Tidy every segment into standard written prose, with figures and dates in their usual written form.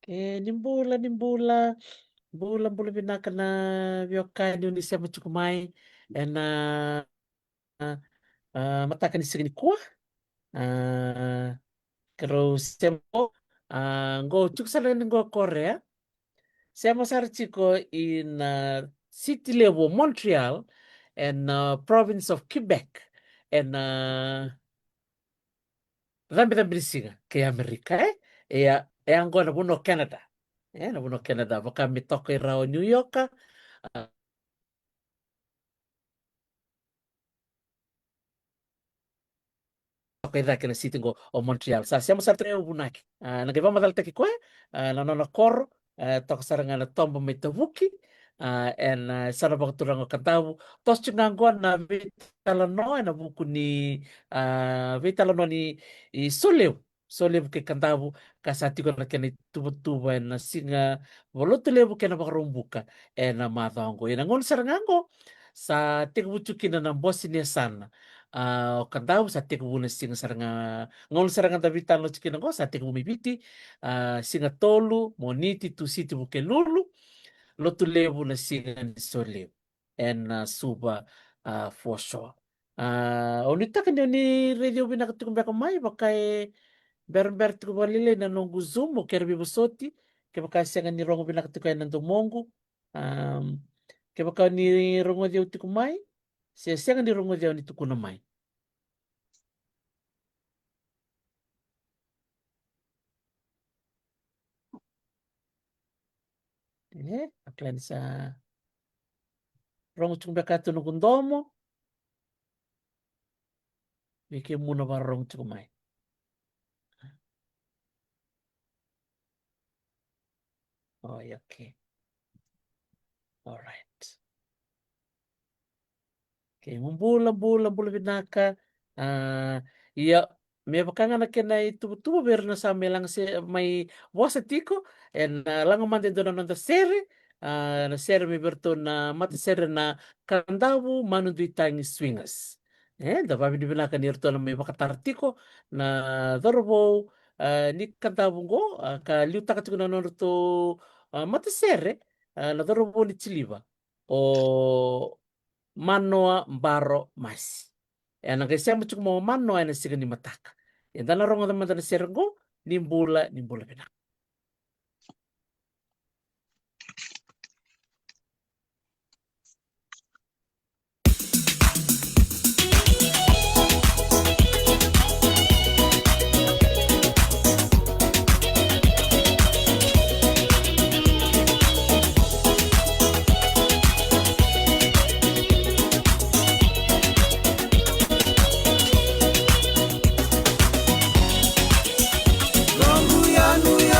Nimbula mbola vinakana vyoka Indonesia machukumai na mataka ni sigini kuah terus sempo go chuk sala ngo Korea sema sarchiko in city level Montreal and province of Quebec and dhambi singa ke Amerika e ango na buno Canada na buno Canada baka mitoko irao New York okay da kena city go o Montreal sa siamo sa tre bunaki nageva madal taki kwe na nona kor tok saranga na tombo metavuki en sana bak turang katabu tos chinangwa na vitalano na buku ni vitalano ni i solew ke kantabu kasati ko na kena tuba na singa volutu lebu kena bakarumbuka na matango ina ngon sarangango sa tigbuchukina na bosi ni sana kadau sa tiku na singa saranga ngol saranga davitan lo chikina go sa tiku mibiti singa tolu moniti tu siti buke lulu lo tu levu na singa ni solevu en suba fosho onita kan ni radio bina katukum baka mai bakai ber tuku balile na nongu zoom o kerbi busoti ke baka singa ni rongo bina katukai nanto mongu ke baka ni rongo dia utiku mai singa ni rongo dia ni tukuna mai. Aklan sa rong chung beka no kundomo wiki muna ba rong chung mai. Oh, okay. All right. Okay, bulan binaka. Iya, me bakanga na kena itu ber na sa melang se may wasa tiko en lang mande do na sere na sere mi berto na mata sere na kandabu manu du tangi swingers. Da babi di binaka ni erto na may bakatartiko na dorbo ni kandabu go ka liuta ka na norto mata sere na dorbo ni chiliba o manoa mbaro masi. Nagesema chuk mo mano ay nasiga ni mataka. Dala rongo da madana sergo nimbula bina. Rongu yanu ya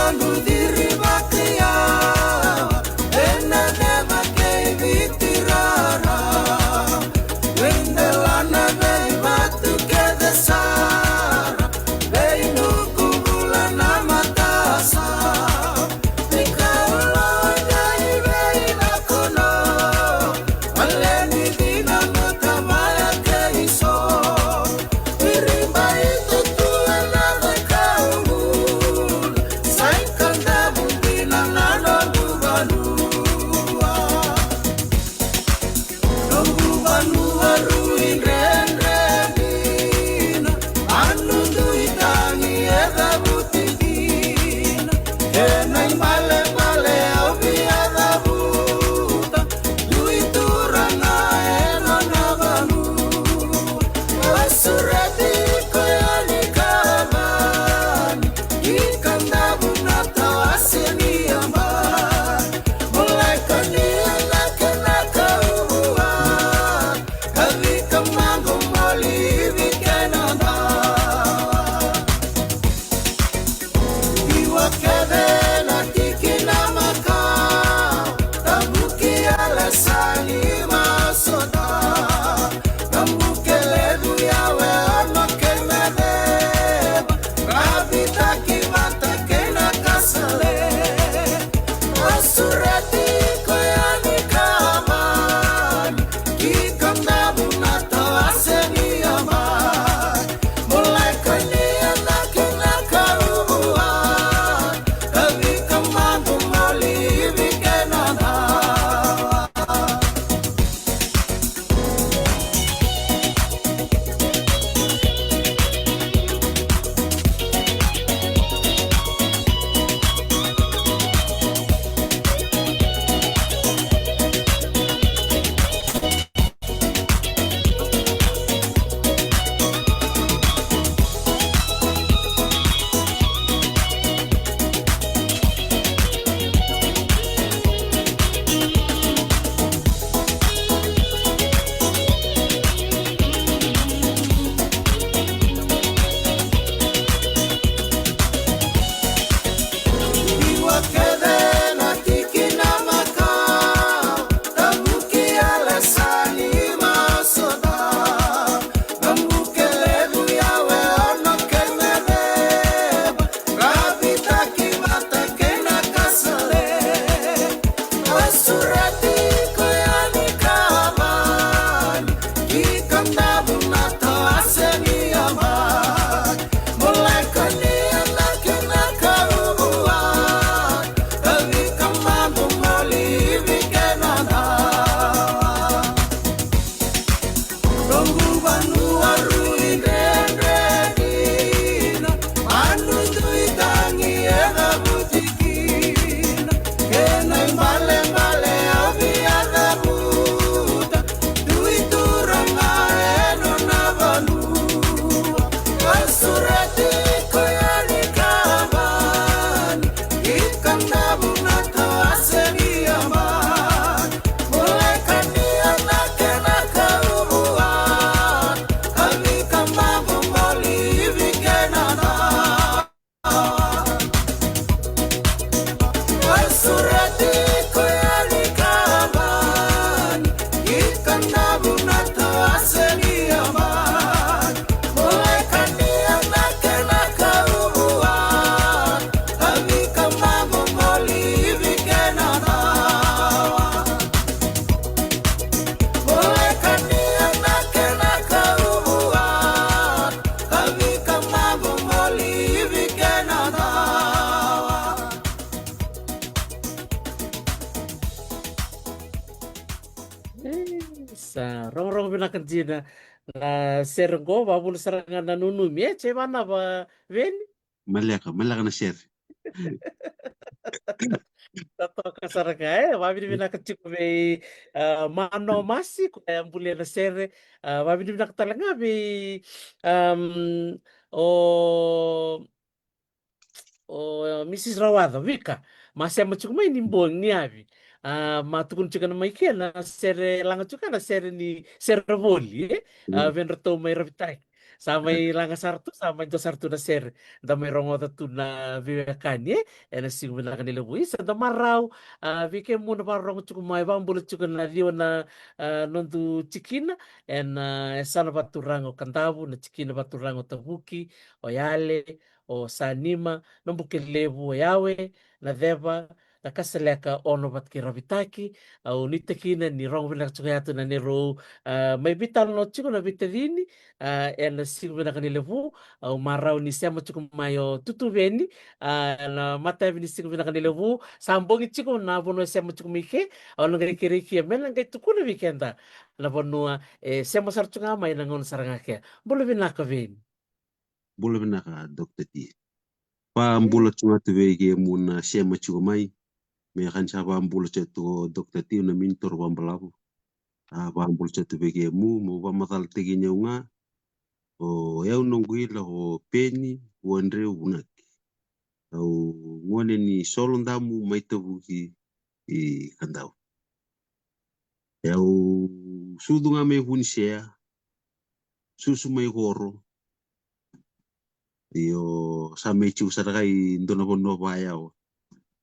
minakan jina na serengo babul sarangan na nunumi mana ba veni. Malaka na share. Tato kasaranga mabili minakan cukup mano masi kaya ambuli na sere mabili minakan talanga bi um, o Mrs. Rawada, vika. Masema chukuma ni mbol ni avi. Matukun chukana maikia na sere langa chukana sere ni sere voli. Venro to may ravitai. Sa may langa sartu, sa may do sartu na sere. Da may rongoda tu na vivekani. Na sigu na kanila buhi. Sa da maraw. Vike muna pa rongo chukuma ibang bulat chukana rio na nondu chikina. Sana paturango kantabu na chikina paturango tabuki. Oyale. O sanima nombukelevu yawe na deva na kaseleka ono bat kiravitaki au nitakina ni rong vina tsugayatu na nero may vital no chico na vitadini na sigo vina kanilevu au marau ni sema chico mayo tutuveni na mata ni sigo vina kanilevu sambongi chico na bono sema chico mike au ngai kiriki mena ngai tukuna vikenda na bono sema sarchunga mai na ngon sarangake bolo vina kaveni. Bula binaka Dr. T. Pa mbula chunga tuwege muna shema chugo mai. Me kan sa pa mbula chetu Dr. T na mintor pambalabu. Pa mbula chetu wege mo pa matal tegi nyaunga. O yau nongguila o peni o andre unak. Au ngone ni solon damu mai tabuki i kandau. Yau sudunga me hunshea. Susu mai horo. Yo sa me chiu sarakai ndona bono bayao.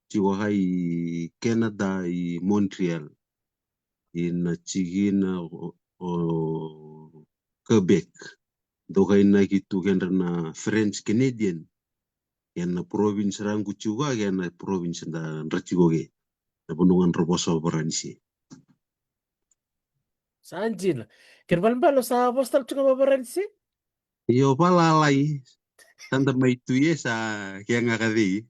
Chiu kai Canada i Montreal. In chigina o Quebec. Dokai na kitu kenda na French Canadian. Yan na province rangu chuga yan na province na rachigoge. Na bunungan roboso baransi. Sanjina. Kirbalo sa postal chunga babaransi? Yo palalay. Tanda may tuye sa kaya nga kadi.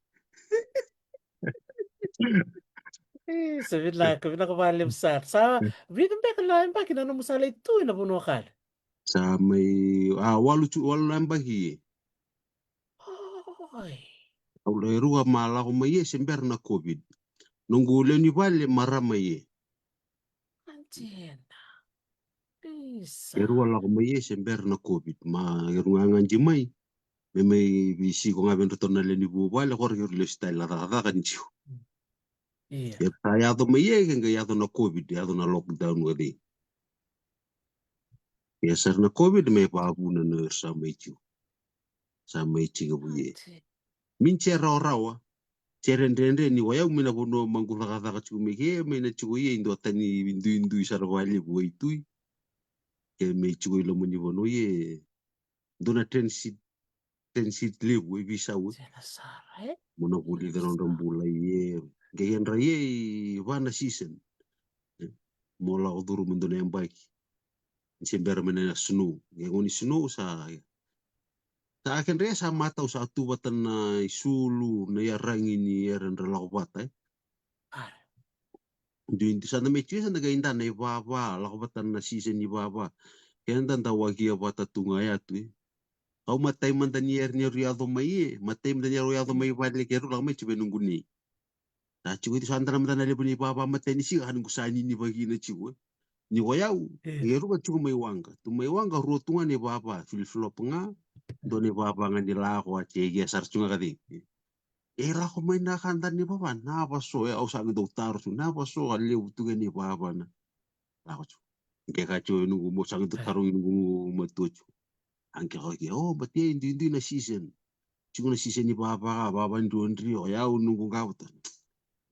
Sabi lang ko, pinakabalim sa Britain ba kalahin ba, kinano mo sa ito, nabuno ka. Sa may, walu nambagi. Ay. Aula erua mala ko maye sember na COVID. Nunggulen ni bale maramaye. Anjena. Isa. Erua la ko maye sember na COVID. Ma erua nganji mai. May bisi ko nga bento na leni bu bale ko rin le style la da kan chiu. Iya. Ya kaya to maye kan ya to na COVID ya to na lockdown wadi. Ya sar na COVID may pabu na sa may chiu. Sa may chiu buye. Min chera rawa. Cerendende ni waya mina bono mangula kata kacu meke mina cuy indo tani indu sarwali buai tui ke me cuy lo meni bono ye dona tensit le buai bisa we mono kuli daron rambula ye gayan raye vana season mola oduru mendona yang baik sember mena snow ngoni snow sa akan rea sa mata usa tu batan na isulu na yarangi ni yaran relawat Duinti sana mechi sana gainda na ibaba lakobatan na season ibaba kaya ndan tawagi abata tunga ya tu au matay man danier ni riado mai matay man danier riado mai bale keru lang mai chibe nunguni ta chigo ti sandra man na lebuni ibaba matay ni si kan kusani ni bagi na chigo ni wayau ngeru ba chigo mai wanga tu mai wanga ro tunga ni ibaba fil flop nga do ni ibaba nga ni la ko chege sar chunga kadi era ko may nakanda ni baba na baso ya usang doktor su na baso aliu tu ni baba na la ko ke ka chu nu mo sang doktor nu mo tu angke ko ke oh bati indi na season chu na season ni baba ndu ndri o ya nu ko ka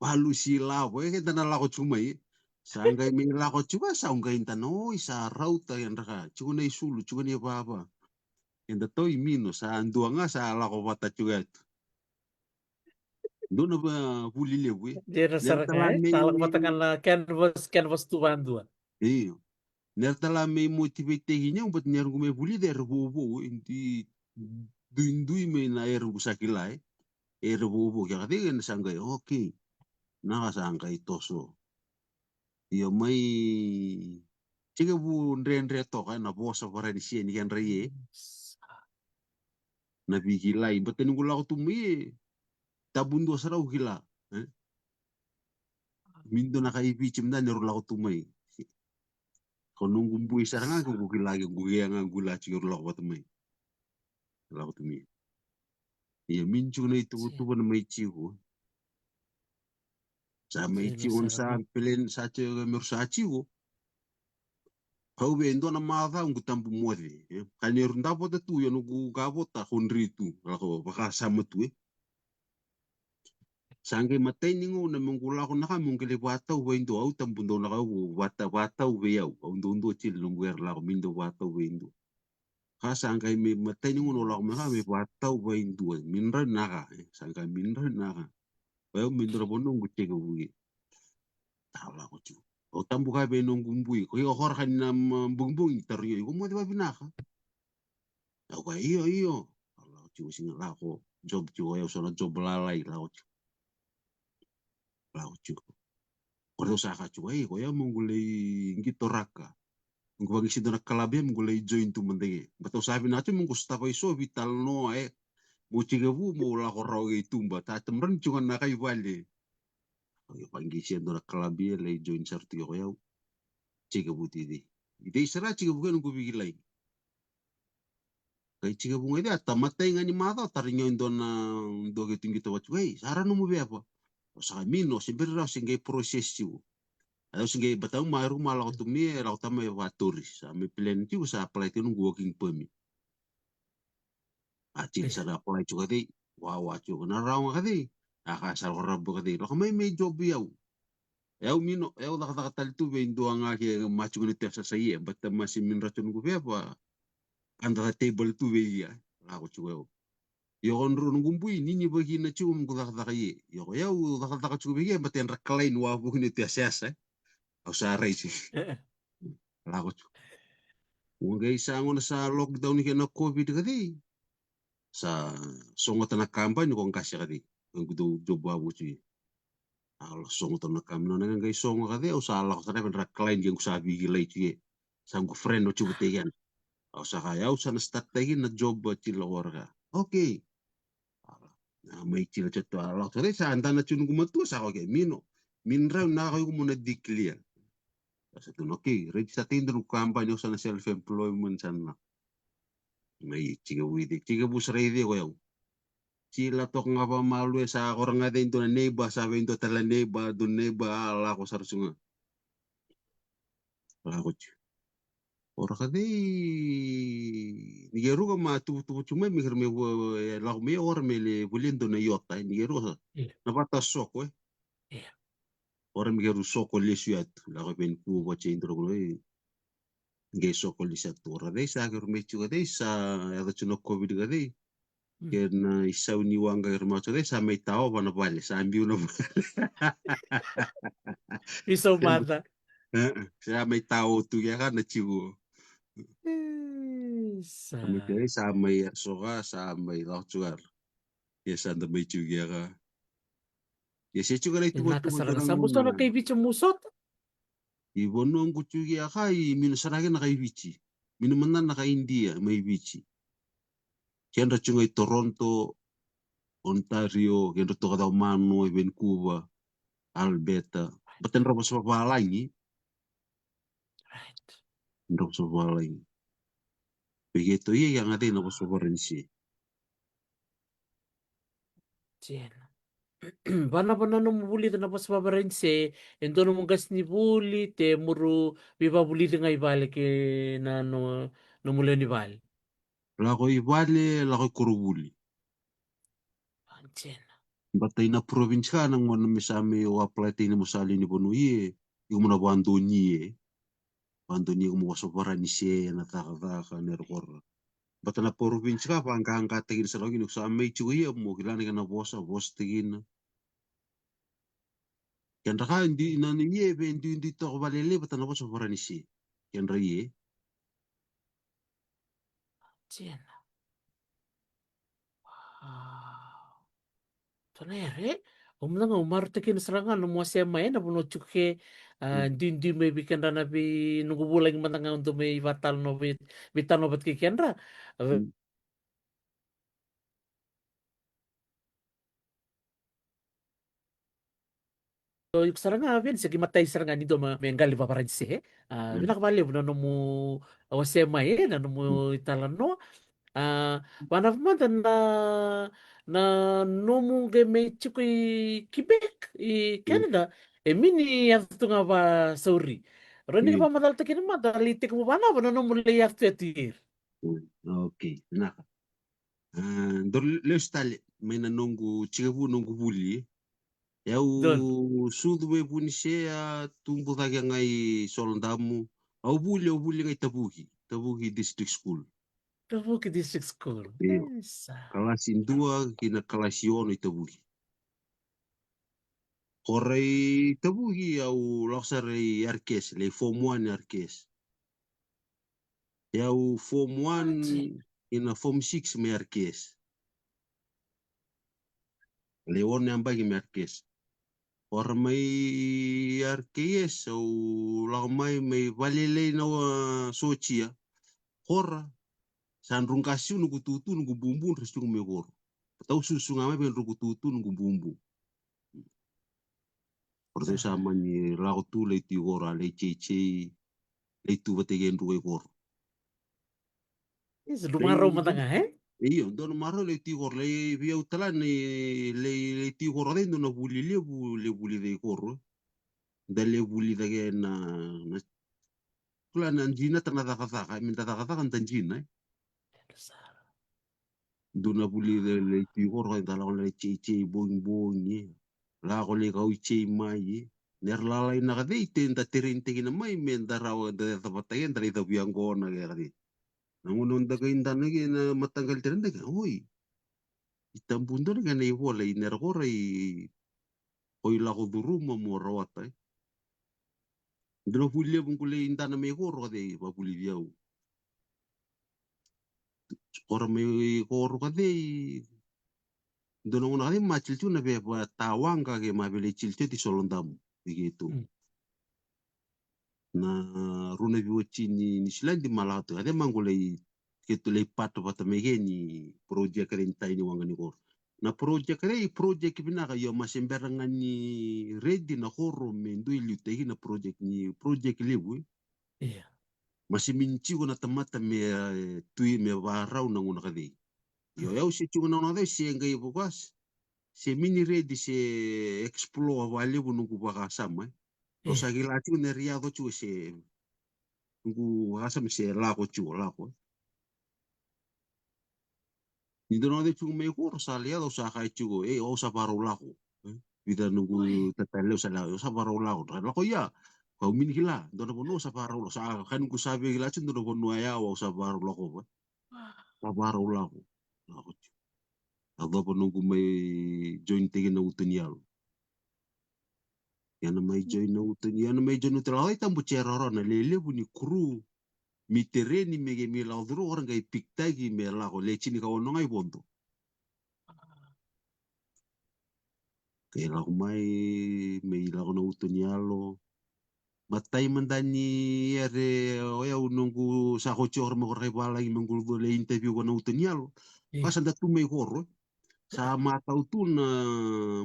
balu sila bo ke tan la ko chuma i sangai mi la ko chuba sangai tan no isa rauta yan raka chu na isulu chu ni baba enda to imino sa anduanga sa la ko bata chuga Dono ba huli lewe. Jera Nertala sarangay, may talak matakan na canvas tuan dua. iyo. Nertala may motivate niya bat niya may huli der bobo hindi duindui may na ergo sa kilay. Ero bobo kaya kati kan sanggay okay. Nakasangkay toso. Iyo may Chiga bu ndre toka na bosa para ni sien yan raye na bigilay baten gula ko tumiye tabundo sarau gila. Mindo na kaibichim na nirula ko tumay. Kung bui saranga kung gila yung guya nga gula chigur la ko tumay. La ko tumiye. Iya minchu na itu tuwa na may chigo. Sa may chigo sa pelen sa chigo mer sa chigo. Kau bendo na mata ang gutampu muati. Kanir ndapo ta tu yanu gu gabo ta hundritu. Lako baka sama tu Sangge matay ningo na mungkula ko naka mungkili wata wendo au tambundo na kau wata weyau. Au ndondo chil nungwer la ko mindo wata wendo. Sangkai me matay ningo no la ko maka me wata wendo. Minra naka. Sangkai minra naka. Weu mindra bono nguchega wugi. Tala ko chu. O tambu ka be nung gumbui. Ko yo hor kan nam bungbung teriyo. Ko mo di ba binaka. Au ka iyo. Tala ko chu singa la ko. Job chu yo sona job lalai la ko chu. La ko chu. Ko sa ka chu ai ko ya mungulay ngito raka. Kung bagi sido nakalabi mungulay join tu mendenge. Bato sabi na chu munggusta ko iso vital no ay. Muchiga bu mo la ko raw itumba. Tatamran chu na kay wale. Yung panggisyan doon na kalabi, lay join sarti ko yaw. Chiga buti di. Ide isara chiga bukan ko bigilay. Kay chiga bunga ide at tamatay nga ni mata tarinyo doon na doge tinggi tawat. Wey, sara no mo ba pa? O sa kamino, siyempre raw singgay proses siyo. Ayaw singgay batang mayroong malako tumi, raw tamay waturis. Sa may plan siyo sa apply tinong working permit. At chiga sa apply siyo kati, wawa siyo. Naraw nga kati, akasal ko rabo kati. Laka may job yaw. Eu mino, eu da tal tu vem do anga que machu ni tesa sai, bata masi min racun gu pa anda table tu ve ya. La ko chuo. Yo on ru ngumbui ni bagi na chu gu da ye. Yo eu da chu ve bata en raklain wa bu ni tesa sa. Au sa reisi. La ko chu. Ngai sa ngona sa lockdown ke na covid kadi. Sa songo tana kampanye ko ngkasya kadi. Ngu do babu chu. Al songo to nakam no nang gai songo kade o sa ala sa ben raklain yang sabi gilay tie sam ko friend no chubute yan o sa kaya o sa na start tagin na job chilo warga okay na may chilo chato ala sa sa anda na chunu kumatu sa ko ke mino minra na ko mo na declare sa to okay ready sa tindro kampanya sa na self employment san na may chiga bus ready ko yaw sila tok nga pa malu sa orang nga din to na neba sa ben to tala neba do neba ala ko sa sunga ala ko ora kadi nigeru ka tu cuma mikir me la me or me le bulindo na yota nigeru na bata soko ora migeru soko le suat la ko ben ku ko chendro ko nge soko le sat ora dei sa ger me chu dei sa ya chuno covid dei ken isau ni wanga ger ma dei sa me tao bana vale sa ambiu no Iso mata. sa me tao tu ya kan na chigo Kami kaya sa may soka sa may lakchuar. Yes, anda may chugia ka. Yes, chuga na ito tuwa Nakasarang darang sa muso na kay bicho musot. ibono ang kuchugia ka mino sarage na kay bichi. Mino manan na kay India may bichi. Kian ra chungay Toronto, Ontario, kian ra to ka Mano, Vancouver, Alberta. Baten ra sa balangi, Right. ra sa balangi. Begitu iya yang ada na sa barensi. Jen. Bana bana no mubuli na pas babarense, endo no mungas ni buli te muru biba buli ngai bale ke na no mule ni bale. Lako ibale, lako kurubuli. Jen. Batay na province ka nang mo misami o apply tayo mo sali ni Bono ye. Yung mo na bando niye. Bando niye mo kasopara ni siya na taka nerkor. Bata na province ka pa ang kakatagin sa lagi. Sa may chuya mo kilala ka na boss tigin. Yan raka hindi na niye hindi to ko balele bata na kasopara ni siya. Yan ra ye. Jen. Wow. Tonere. Umnanga umar takin serangan no mo siya may na puno chuke hindi may bikenda na bi nunggu bulang matanga untuk may batal no bitan no bat kikendra. So yung saranga bin sige matay saranga nito mengali paparansi binak bali no mo awase may na no mo italano one of month na no mo game chuko i Quebec i Canada e mini afto nga ba sorry Roni ka pa madal takin mo dalitik mo ba na no mo lay afto etir. Okay, naka. Dor leustale may nanongo chikavu nongo buli. Yau Don. sudu me punise ya tumbu tagi ngai solondamu. Au buli ngai tabuki. Tabuki District School. Kabuki District School. Iyo. Esa. Kelas indua kina kelas yono itabuki. Korai tabuki au loksare arkes, le form 1 arkes. Yau form 1 Aji. ina form 6 me arkes. Leon yang bagi me arkes. Ora may arkes au lamai may valilei na sochia. Hora sandrung kasiu nugu tutu nugu bumbu terus nugu megor. Tahu susu ngamai ben nugu tutu nugu bumbu. Pertama sama ni lau tu le ti gora le cece le tu bategen ruwe gor. Is lumaraw matanga Iyo don maro le ti gor le via utala ni le ti gor de no buli le buli de gor. Da le buli de na kula na njina tana da kata minta da kata kan tanjina. Duna buli le ti gor da la le cece bong bong ni. La ko le kau ce mai. Ner lalai na kade itenda terente kina mai men da rawa da tapatayen da ita biangona kade. Nangunon da kain dan lagi na matanggal terente ka. Oi. Itambundo na kana iwola iner gora i oi la ko duru mo mo rawata. Dino pulia bung kule intana me goro kade ba puli diau. Ora me goro kade dono una kade macil tu na be ba tawang ka ke ma bele cilce di solondam begitu. Na runa biwaci ni silan di malatu ade manggulai ketu le pato pata mege ni project renta ini wangani gor. Na project bina ka yo masemberangan ni ready na horo mendu ilute na project lebu. Iya. Masih minci na tamata me tui me warau na nguna kade. Yo yau se chunga na ngade se ngai bukas. Se mini ready se explore wale bu nunggu baka sama. Lo Iya. sagila chu ne riado chu se nunggu asam se lako chu lako. Ni dono de chung me ko sa liado sa kai chu o sa paro lako. Vida nunggu Oi. tetele sa lao sa paro lako. Lako ya. Kau min gila, dono bono sa paro sa kan ku sabi gila chun dono bono ya o sa paro lako. Sa paro lako. Lako chu. Ado pa nunggu may join tingin na utunial. Yana may join na utunial. Yana may join utunial. Ay tambo cheroro na lele ni kru. Mi tereni mege mi laudro orang kay piktagi me lako. Lechini ka ono ngay bondo. Kaya lako may lako na utunialo. Matay mandani ere oya unonggu sa kochi orang makoray balay manggulgo le interview ko na utunialo. Iya. Pasan da tumay koro. Sa matau tu na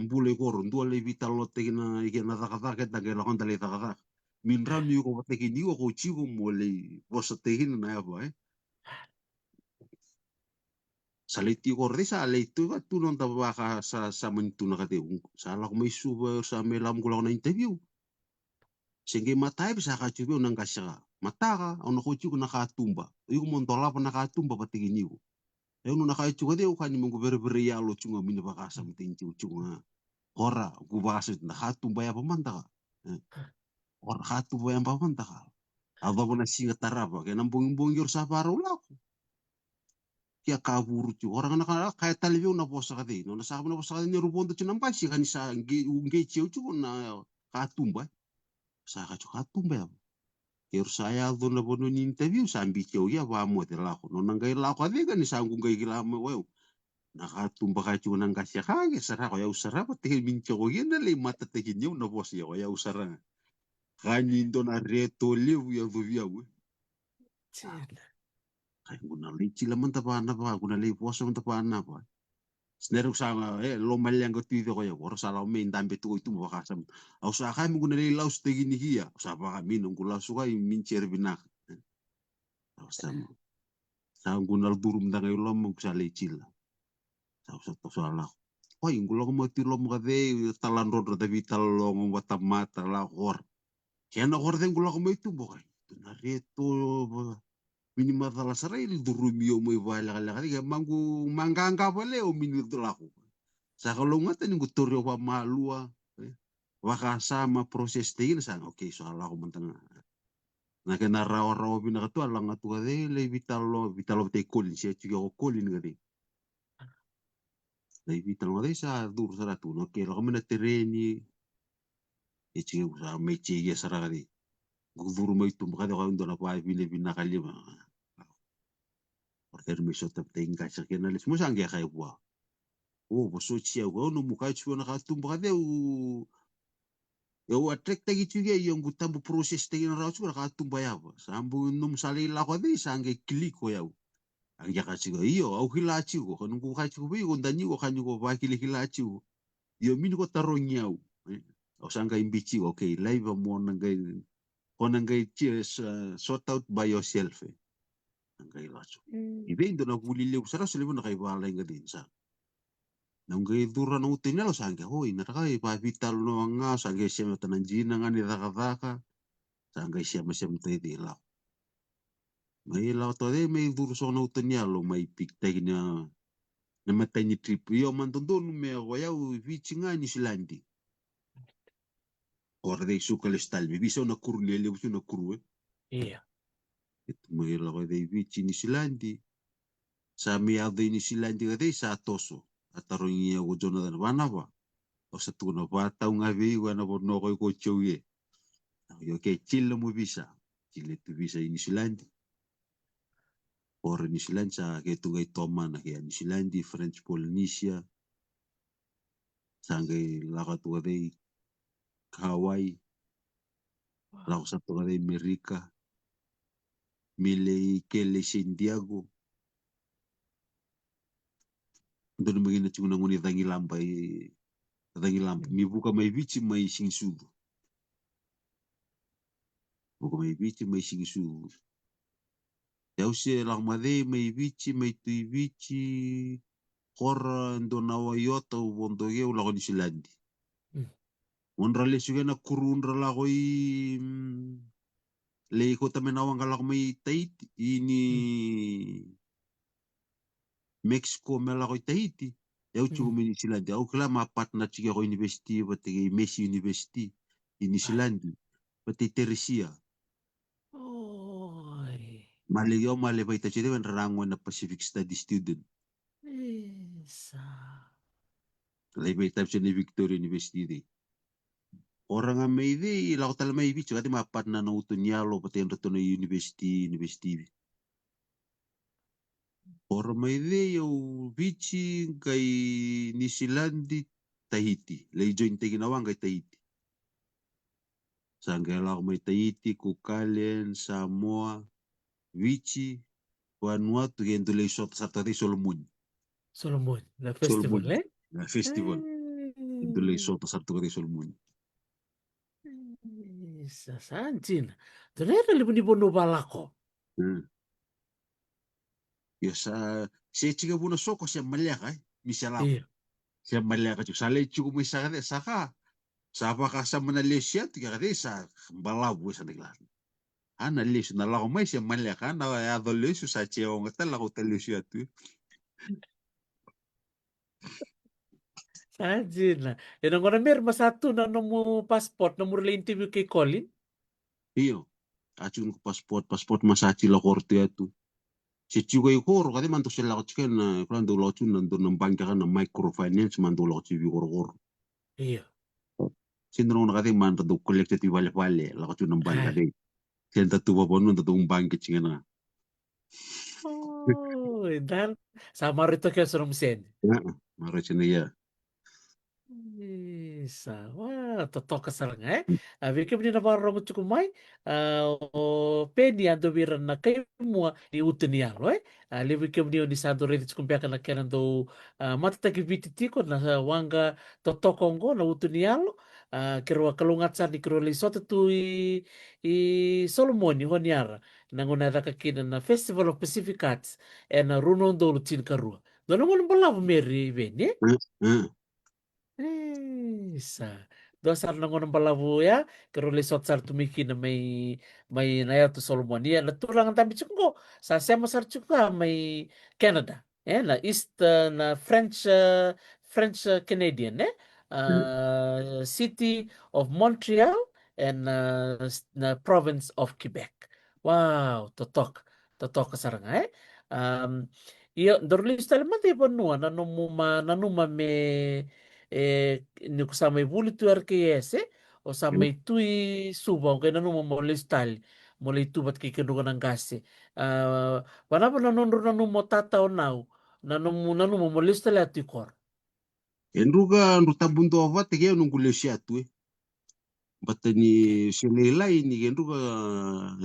mbule koro. Ndua le vitalote na ikena takatake na kaya lakon dali takatake. Minran yu ko patekin yu ko chigo mo le bosa tehin na ya ba sa leiti ko re sa leiti ka tu non taba ka sa mentu na kate sa lak may suba sa melam ko na interview senge matai bisa ka chubi nang kasya mata ka ono ko chugo nakatumba yu mo ntola pa nakatumba patekin yu e no nakaichuga de ko ni mo bere ya lo chunga mini ba ka sa mtin chunga ora gu ba sa nakatumba ya pamanta ka ora hatumba ya pamanta ka aba bona singa taraba ke nambung yor sa paro lako kia kaburu tu orang anak anak kaya television na posa kade no na sa na posa kade ni rubondo tu nampai si kan sa nge chiu chu na katumba sa ka chu katumba ya ker saya do na bono ni interview sa ambi chiu ya ba mo te la no na ngai la ko ade kan sa ngai gila mo we nakatumba ka cuma nang kasya kage sara ko ya usara pa tingin mincho ko yan na lay mata tingin niyo na boss ya ko ya usara kanyindo na reto liu ya vuvia we Cina. kaya guna lay chila man tapana pa guna lay boss man tapana pa snero sama lo malyang ko tito ko ya waro sala me indambe tu itu mo kasam au sa kami guna lay laus tingin ni hiya sa pa kami nung kula suka mincher binak au sama sa guna durum dangay lo mo sa lay chila sa to sala oh yung gulo mo ti lo mo kade talan rodro da vital lo mo watamata la hor kaya na hor den gulo mo itu bo kay na reto minimal tala saray durumio mo iwala kala kaya manganga pala o minuto lako sa kalungatan yung gutoryo pa malua wakasama proses tingin sa okay so ala ko mantang na kena raw binakato alang atu kade le vital te kolin siya chuga ko kolin kade le vital kade sa dur sa ratu no kaya kami na tereni chuga sa may chiga sa kade guduro mo itu makade ko ndo na pa binakali ma order mi sota tenga sa kena les mo sangya kay wa oh boso chia wa no muka chua na katumba kade eu atrek tagi chuga yung gutambo proses tagi na raw chua katumba ya ba sambu num salila ko de sange klik ko ya ang yaka chigo iyo au hilachi ko kanu ko kachi ko bi ko danyi ko kanyu ko ba hilachi ko yo min ko taronyau o sanga imbichi okay live mo nangai konangai sort out by yourself nangai lacho ibe ndo na kulile usara sele na kay balay nga din sa nangai dura na utin lo sanga hoy na kay pa vital no nga sanga siya tananjina nga ni daka sanga siya masem tedi la may la to de may duro so na utin lo may piktay na namatay ni trip yo man doon me waya vichinga ni silandi or de suka lestal mi bisa na kurlele buso na kurwe Iya. ito may la ko de vichi ni silandi sa mi ade ni silandi kade sa toso ataro niya ko Jonathan Banaba o sa tuna bata nga vi wana po no ko choye yo ke chilo mo bisa chile tu bisa ni silandi or ni silandi sa ke tu gay toma na ke ni silandi French Polynesia sa ngay lakat ko de Hawaii la sa to de Amerika Mile Kele Santiago doon maging na chunga nguni dangi lampai mi buka mai vici mai singsudu buka mai vici mai singsudu yau se lang made mai vici mai tui vici kora ndonawa yota ubondoge ula ni silandi onra le suga na kurunra la koi le kota menawang kalak mai Tahiti ini Mexico mela koi Tahiti yau chugo mai silandi au kala mapat na chiga ko university batege Messi University ini silandi pati Teresia male yo male baita chede wen rango na Pacific Study student Isa. lai baita chede Victoria University de orang amei la hotel mai bicho kati mapat na no utunyalo pati en na university orang mai yo bichi kai New Zealand Tahiti lai join teginawang kai Tahiti sanggela mai Tahiti Kukalen Samoa Vici Vanuatu gendo le sot satari Solomon The festival, Solomon na festival gendo le sot satari Solomon Isa sanjin. Tunera libuni-bono balako. ya sa chiga buna soko siya malyak misalako Iya. siya malyak ju sale chugo mo saka sa pa ka sa manalesya tiga kade sa balabu sa naglan ana lesu na lako mai siya malyak na ya do lesu sa cheo ngata lako telesya tu Sanjin. Yan ang kuna mer masatu na nomu passport nomor la interview kay Colin. iyo achun ko passport masachi la korte tu si chugo yo kor kade man to sila ko chicken na plan do lo chun nando ng banka ka na microfinance man do lo chibi kor Iya. sindro na kade man do collected vale la ko chun ng banka de kaya tatu babon no do ng banka chicken na dan sama rito kaya suruh mesin. Heeh, maro cina ya. Isa, wah, totoka saranga Vike meni na barong chukumai. Peni ando viran na kay mua ni uteni alo Levi ke meni ni santo redi chukumpia kana kenan do matataki viti tiko na wanga totokongo na uteni alo. Kirua kalungat sa ni kirua lisote tu i Solomoni honiara nangona raka kina na Festival of Pacific Arts na runo ndo lutin karua. Dono mo mbalavu meri veni. Heeh. Isa. Doa sar nangon palavu ya, kero lesot sar tumiki na may naya tu Solomonia na turangan tambi chungo. Sa sema sar chunga may Canada. Na East na French Canadian city of Montreal and na province of Quebec. Wow, totok saranga Iyo dorlis talaman di banua nanuma me ni kusama ibuli tu RKS o sama itui suba o kaya nanuma mo listal mo litubat kay kinuha ng gase. Wala pa nanunro tata o now nanuma mo listal at ikor. Enruga ndu tabunto avate ke nungu lesiatu batani selelai ni enruga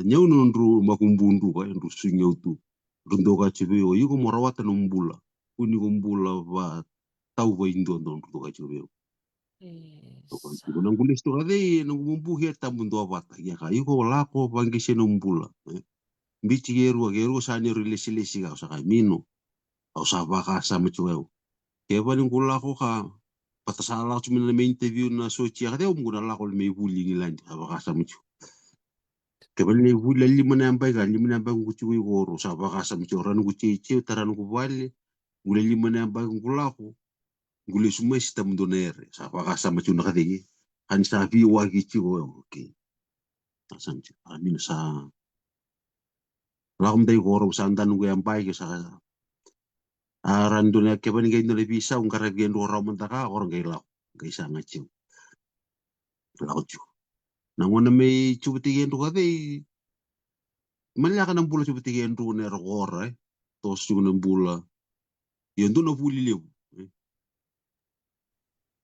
nyau nundu makumbundu ka ndu sunyau tu. Rundoka chibe o yuko morawata numbula. Kuni kumbula va tau va indo ndo rundoka chibe. Isa. Nang kulis tu kade nang mumbuhi tabunto avata ya ka yuko lako bangkise numbula. Bichi geru sani rilesi ka sa mino. Au sa baka sa machueu. Kaya ning kula ko ka patasala ko na may interview na sochi kade muna la ko may buli ngilan sa baka sa machu. Kaya may buli lima na ambay ka lima na ambay ko chuwi ko sa baka sa machu ran ko chichi taran ko bali. Gule lima na ambay ko kula ko. Gule sumay sistem donere sa baka sa machu na kade. Han sa vi wa gichi ko okay. Tasan chu amin sa lakom day ko ro sa andan ko ambay ko sa randun ke bani gay no le bisa un karagyan ro raman taka orang gay lao gay sa ngachiu lao chu nangona may chubutigen ro kade malya ka ng bula chubutigen ro ne ro tos chu ng bula yun doon na buli lew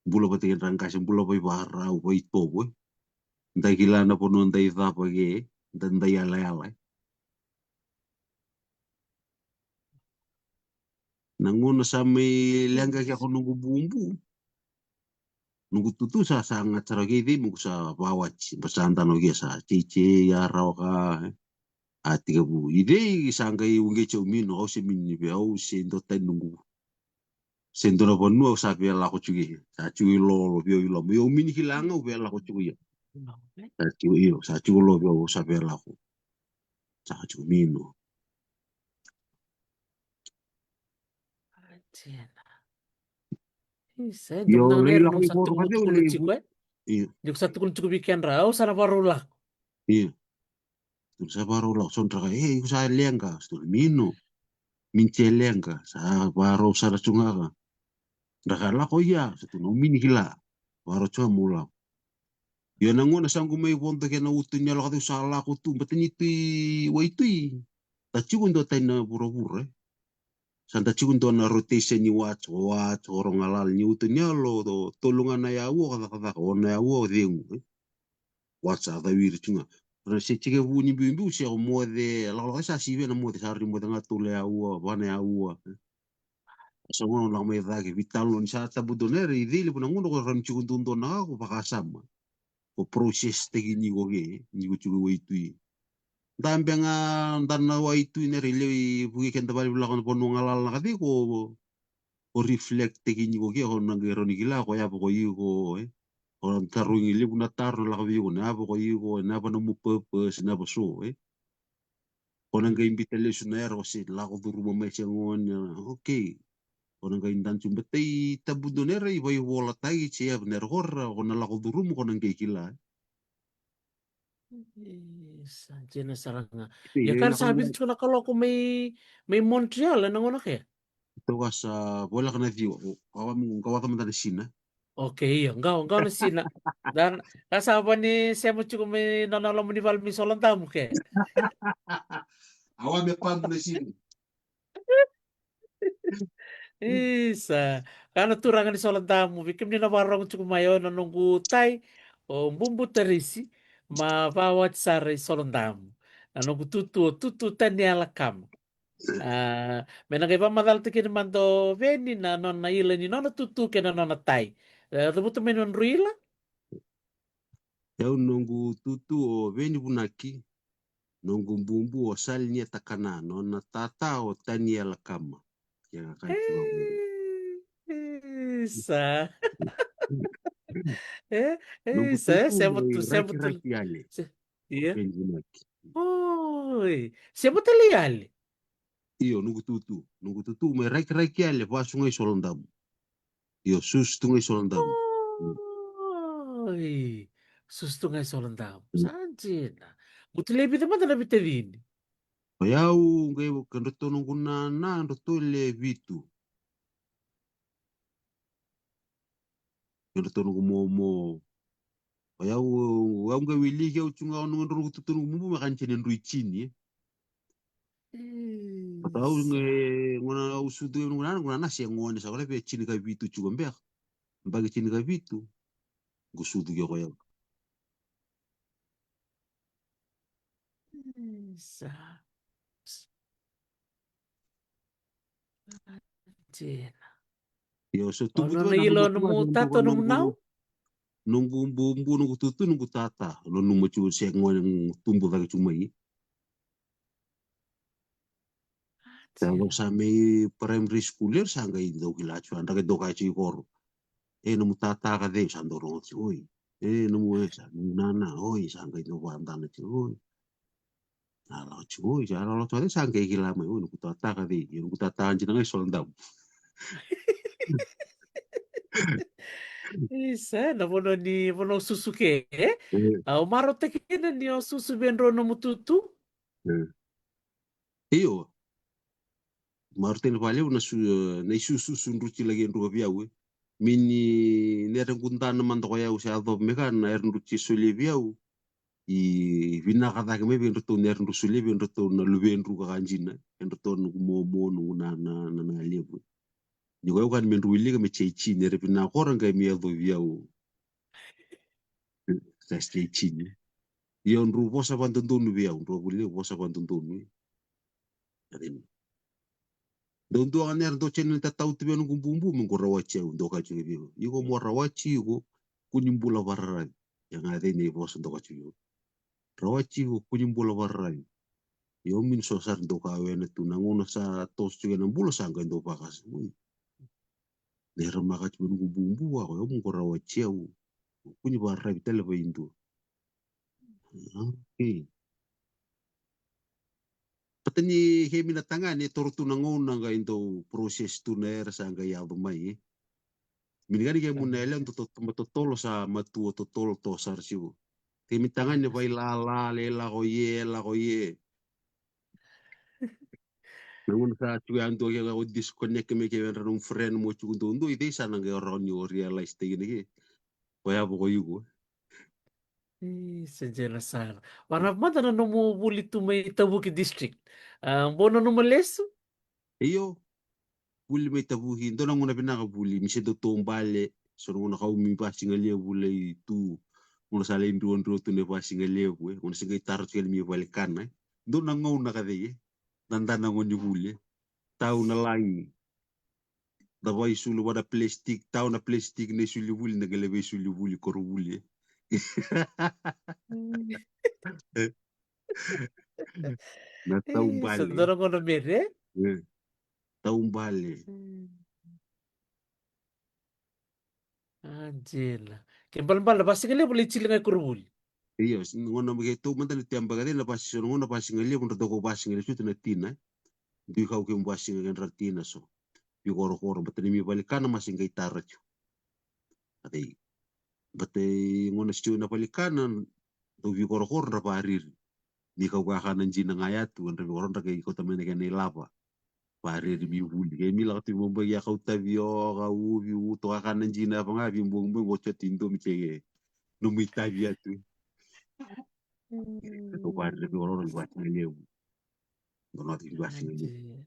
bula patigen rangkas bula pa ibara pa ito boy nday kilana po no nday thapa ge nday ala nangona sa may langga kaya ko nung bumbu nunggu tutu sa sangat saragi di mo sa bawat basanta no sa chiche ya raw ka ati ka bu ide isang kay unge chumin no si minni be au sendo tan nunggu sendo na bonu sa be la ko chugi sa chugi lo lo yo mini hilanga be la ko chugi sa chugi sa chugi lo sa be la ko sa chugi mino Isa, yo dum nang le ner la ko nung sa ko tukul de tukul le chikwe. iya Yung sa tukul tukul weekend raw sana barulak. iya tu sa baro la son tra ko sa lenga sto mino minche lenga sa baro sa chunga Ndakala ko ya, sa tuno mini hila. Waro chua mula. Yo nango na sanggu may wonto ke na utu niya lakatu sa ala ko tu. Batin ito'y, wa ito'y. Tachigun do tayo na bura-bura. San tachigun do na rotation ni watch, orong alal ni utu niya lo. Tulungan na yawo, kata ko na yawo, dengu. Watch ata wiri chunga. Pero si chike wu ni bimbi, siya ko mo de, lakalo sa sibe na mo de, sa rin mo de nga tula yawo, bana yawo. Sa ngono lang may dagi vital non sa tabudonere idili po nanguno ko ram chukuntundo na ako pakasama ko process tegi ni go ge ni go chugo waitui dambe nga dan na waitui na rile bugi kenta bali bulakon po nungalal na kati ko reflect tegi ni go ge ko nangero ni gila ko ya ko yugo ko tarung ili na tar na lakabi ko na ko yugo na pa na mu purpose na pa so ko nang ga invitation na ero si lako duru mo may siyangon okay Orang kain dan cumbe tei tabu donere iba i wola tai cia bener horra kona lako durum kona ngai kila. Isa, jena saranga. Ite Ya ile kan la sabi kona tu na kalau ko may Montreal nangon na kaya. ito sa bola kana view kawa teman dari sini. Oke, iya, enggak na sina. Dan kasama ni saya mo chuko may nanalo mo ni Valmi solon tamu ke. Awa me pam dari sini. Isa. Kana turangan ni Solandamu, bikim ni nawarong chukumayo na nunggu tay o bumbu terisi mabawat sari Solandamu. Na nunggu tutu tani alakam. Menang iba madal tikin mando veni na non na ila ni nona tutu ke na nona tay. Rebuto menon ruila? Eu nongu tutu o veni bunaki, nongu bumbu o salnya takana, nona tata o tani ala kama. Ya kan chua mo. Isa. Eh, Nongu saya tutu saya may betul, saya betul. raki-raki ale, Iya. veni bunaki. Oi, saya betul liali. Iyo nongu tutu may raki-raki ale, pasungay solondamu. Iyo sus tungay solondamu. Oi, susto ngai solendam. Sanjina. Betul lebih teman tapi tevini. Payau ngay kanreto nongu na kanreto le vitu. Kanreto nongu momo. Payau au ngay wili kaya uchunga nongu tutu nongu mumbu makanchen nru ichini. Patau Isa. ngona usudu ngona nasi ngone sa pe chini ka vitu chuga mbek. Bagi chini ka vitu. Gusudu yo koyo. Isa. Sanjina. Yo so tubu Ono tu na na ilo nungu tuwa nemu nungu tato nemu nungu nau? nungu bumbu nungu tutu nungu tata. Lo nungu chu se ngone tumbu lagi cuma i. Kalau Sanjina. sampai primary schooler sangga indo gila cuan daga doka chi koro. Nemu tata ka de sandoro chi oi. Nemu esa nana oi sangga indo wandana chi oi. Ala chi oi jara lo tuwa sangga gila mai oi nungu tata ka de. Nungu tata anjina ngai soldam. Isa, na bono ni bono susu ke. Au maro te kena ni o susu benro no mututu. Iyo, Martin Valeu na isusu sunruchi lagi nru biau. Mini nera kuntana mando kaya usia adob meka na nruchi suli biau. I vina kata keme bi nruto ner nru suli bi nruto na lube nru kakanjina. Nruto nungu momo nungu na lebu. Ni kaya kan men ruili kame chechi nera vina koran kaya mi adob biau. Kas chechi ni. Iyo nru posa pantundunu biau. Nru buli posa pantundunu. Adin. Don do aner do chen ta tau tibe no bumbu mun ko rawachi do ka chi biu. Iko mo rawachi ko kunimbula barrai. Yang ada ni bos do ka chi. Rawachi ko kunimbula barrai. Yo min so sar do ka wena tu nangona sa tos chi na bula sangga do pa kas. Ne rama ka chi no bumbu wa ko mun ko rawachi au. Kuni barrai tele ba indu. Okay. Patani hemi na tanga ni tortu nangona ga indo proses tu na era sangga ya do mai. Minigani kaya muna ilang matotolo sa matuo totolo to sarsibo. Timitangan niya pa ilala, lela ko ye, la ko ye. Namun sa tuyan to kaya ako disconnect kami kaya nung friend mo chukundo ndo ite sana nga around you realize tayo na kaya po ko yuko. Senjena sana. Warna mata na nomu buli tu may Tabuki district. Bono no malesu? Iyo, buli may tabuhin. Doon ang muna pinakabuli. Misi do tombale. So nung nakaumi pa singalia bulay tu. Muna sa lain ruwan-ruwan to na pa singalia po. Muna singay tarot kaya mi balikan. Doon ang ngaw na kada Nanda na ngon yung huli. Tao na lang. Dawai sulu wada plastik, tao na plastik na sulibuli, nagalabay sulibuli, korubuli. Na taong bali. Sandoro ko na mere? Taong bali. Angela. Kembal-bal, basi kali boleh ciling ay kurubuli. Iyo, ngono magito man tali tiamba kadin la pasi so ngono pasi ngali kun to ko pasi ngali su na tina. Di kau ke pasi ngali ratina so. Pi koro koro batani mi balikana masing kay taracho. Ati batay ngono stu na balikana to pi koro koro na parir. Di kau ka kanan jina ngayat tu kan koro na kay ko tamen kay lava. Parir mi huli kay mi lakati mo ba ya kau tabio ka ubi to ka kanan jina pa nga bi mbong mbong ko tindo mi kay no mi tabia tu. Ko parir pi koro na pasi ngali. Dono ti pasi ngali. Angela.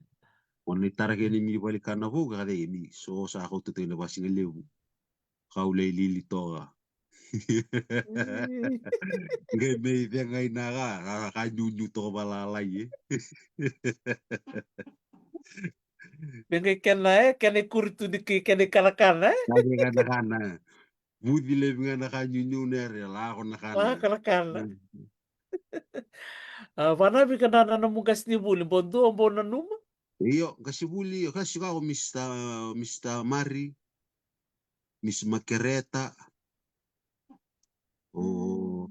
Ona itara kene mi balikana vo kade mi so sa ako tutu na basing lewu. Kaulay lili toga. Ngai may ngai naga kakanyunyu to balalay eh. Dengan kena kena kurtu di kena kalakana Kage kana. Budi le nga nakanyunyu ner la ako nakana. lah kalakana. Vanavi kana na mugas ni buli bondo ambona numa. Iyo kasi buli kasi kako Mr. Mari, Miss Makereta, o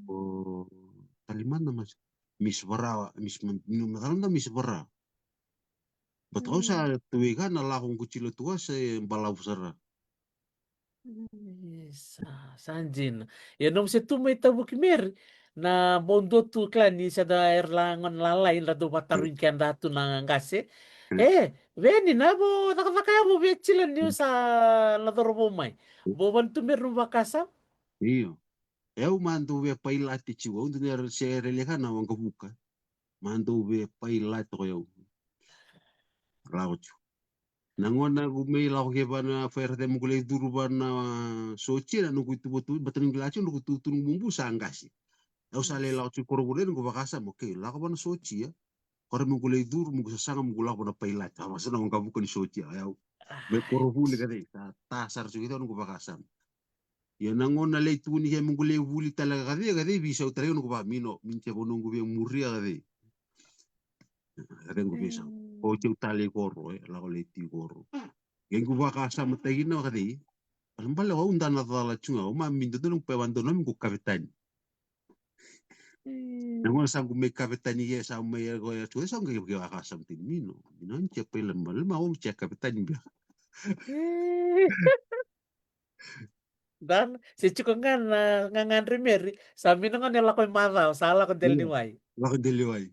Talimana mas Miss Vara, Miss Miss Vara. Ba't ako sa tuwigan nala akong kutsilo tuwa sa balaw sara. Sanjin. Ya nom se tu mai tabu kimer na bondo tu klani sa da erlangon lalai la do bataruin kan datu na ngase. Veni na bo takakaya bo bechilan niyo sa la dorobo mai. Bo bantu meru bakasa. Iyo. Eu mando ve pailate chiwa, undu ner se releka na wang kabuka. Mando ve pailate ko eu. Raucho. Nangona gumei lau ke bana fer tem gule duru bana sochi na nuku tu botu batan nglachi nuku tu tu bumbu sangasi. Eu sale lau chu korogule nuku bakasa mo ke lau bana sochi ya. Kore mo gule duru mo sasanga mo gula bana pailate. Ama sana wang kabuka ni sochi ya. Eu me korogule kade ta sar chu kita nuku bakasa. Ya nangona le tu ni ke mo gule vuli talaga kade bisa utare nuku ba mino minche bonungu be muria kade. Kade nuku bisa. O chu tali koro lau le ti koro. Yang ku bakasa matagina kade. Pala ko unda na dala chunga o mamindo do nung pebando no ko kapitany. Nangon sa ko may kapitany ye sa may go ya chu sa ngi ko akasam tin mino. Mino che pela mal ma o che kapitany bi. Dan si cuko ngan remeri sami ngan yang lakoy maraw salah ko del Iya. niway. Lako deliway.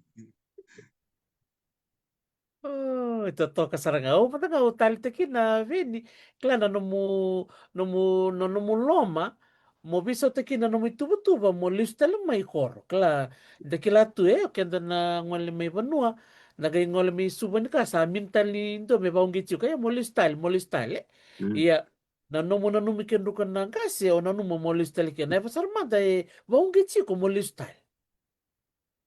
Oh, ito to kasaranga. Oh, pata nga utali taki na vini. Kla na nomu loma. Mo biso taki na nomu tuba mo listela may koro. Kla dakila tu kenda na ngole may banua. Nagay ngole may suban ka sa mintali indo may baunggi chiyo kaya mo listal eh. Iya na nomu kendukan na kasi o nomu mo listal kaya na pasarmada eh baunggi chiyo ko mo listal.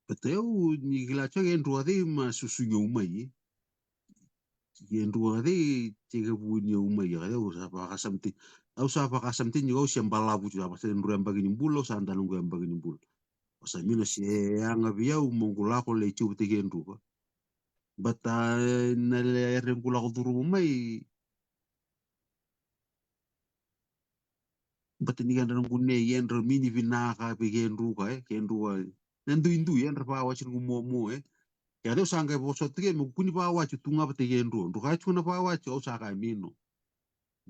Pateo ni gilacho gen ruade ma susunyo umay. Gen ruade chega bunyo umay ya o sa pakasam tin. Au sa pakasam tin yo siya balabu chu pa sen ruam bagin bulo sa andan ruam bagin bulo. O sa mino si anga biau mongula ko le chu te gen ruwa. Bata na le rengula ko turu umay. Bata ni ganda ng kunne yen ro mini vinaka pe gen ruka gen ruwa. Nandu indu yen ra pa wachin gumomo ya do sanga bo so tige mo kuni pa wachi tunga pa tegen ro ndo ka chuna pa wachi o saka mino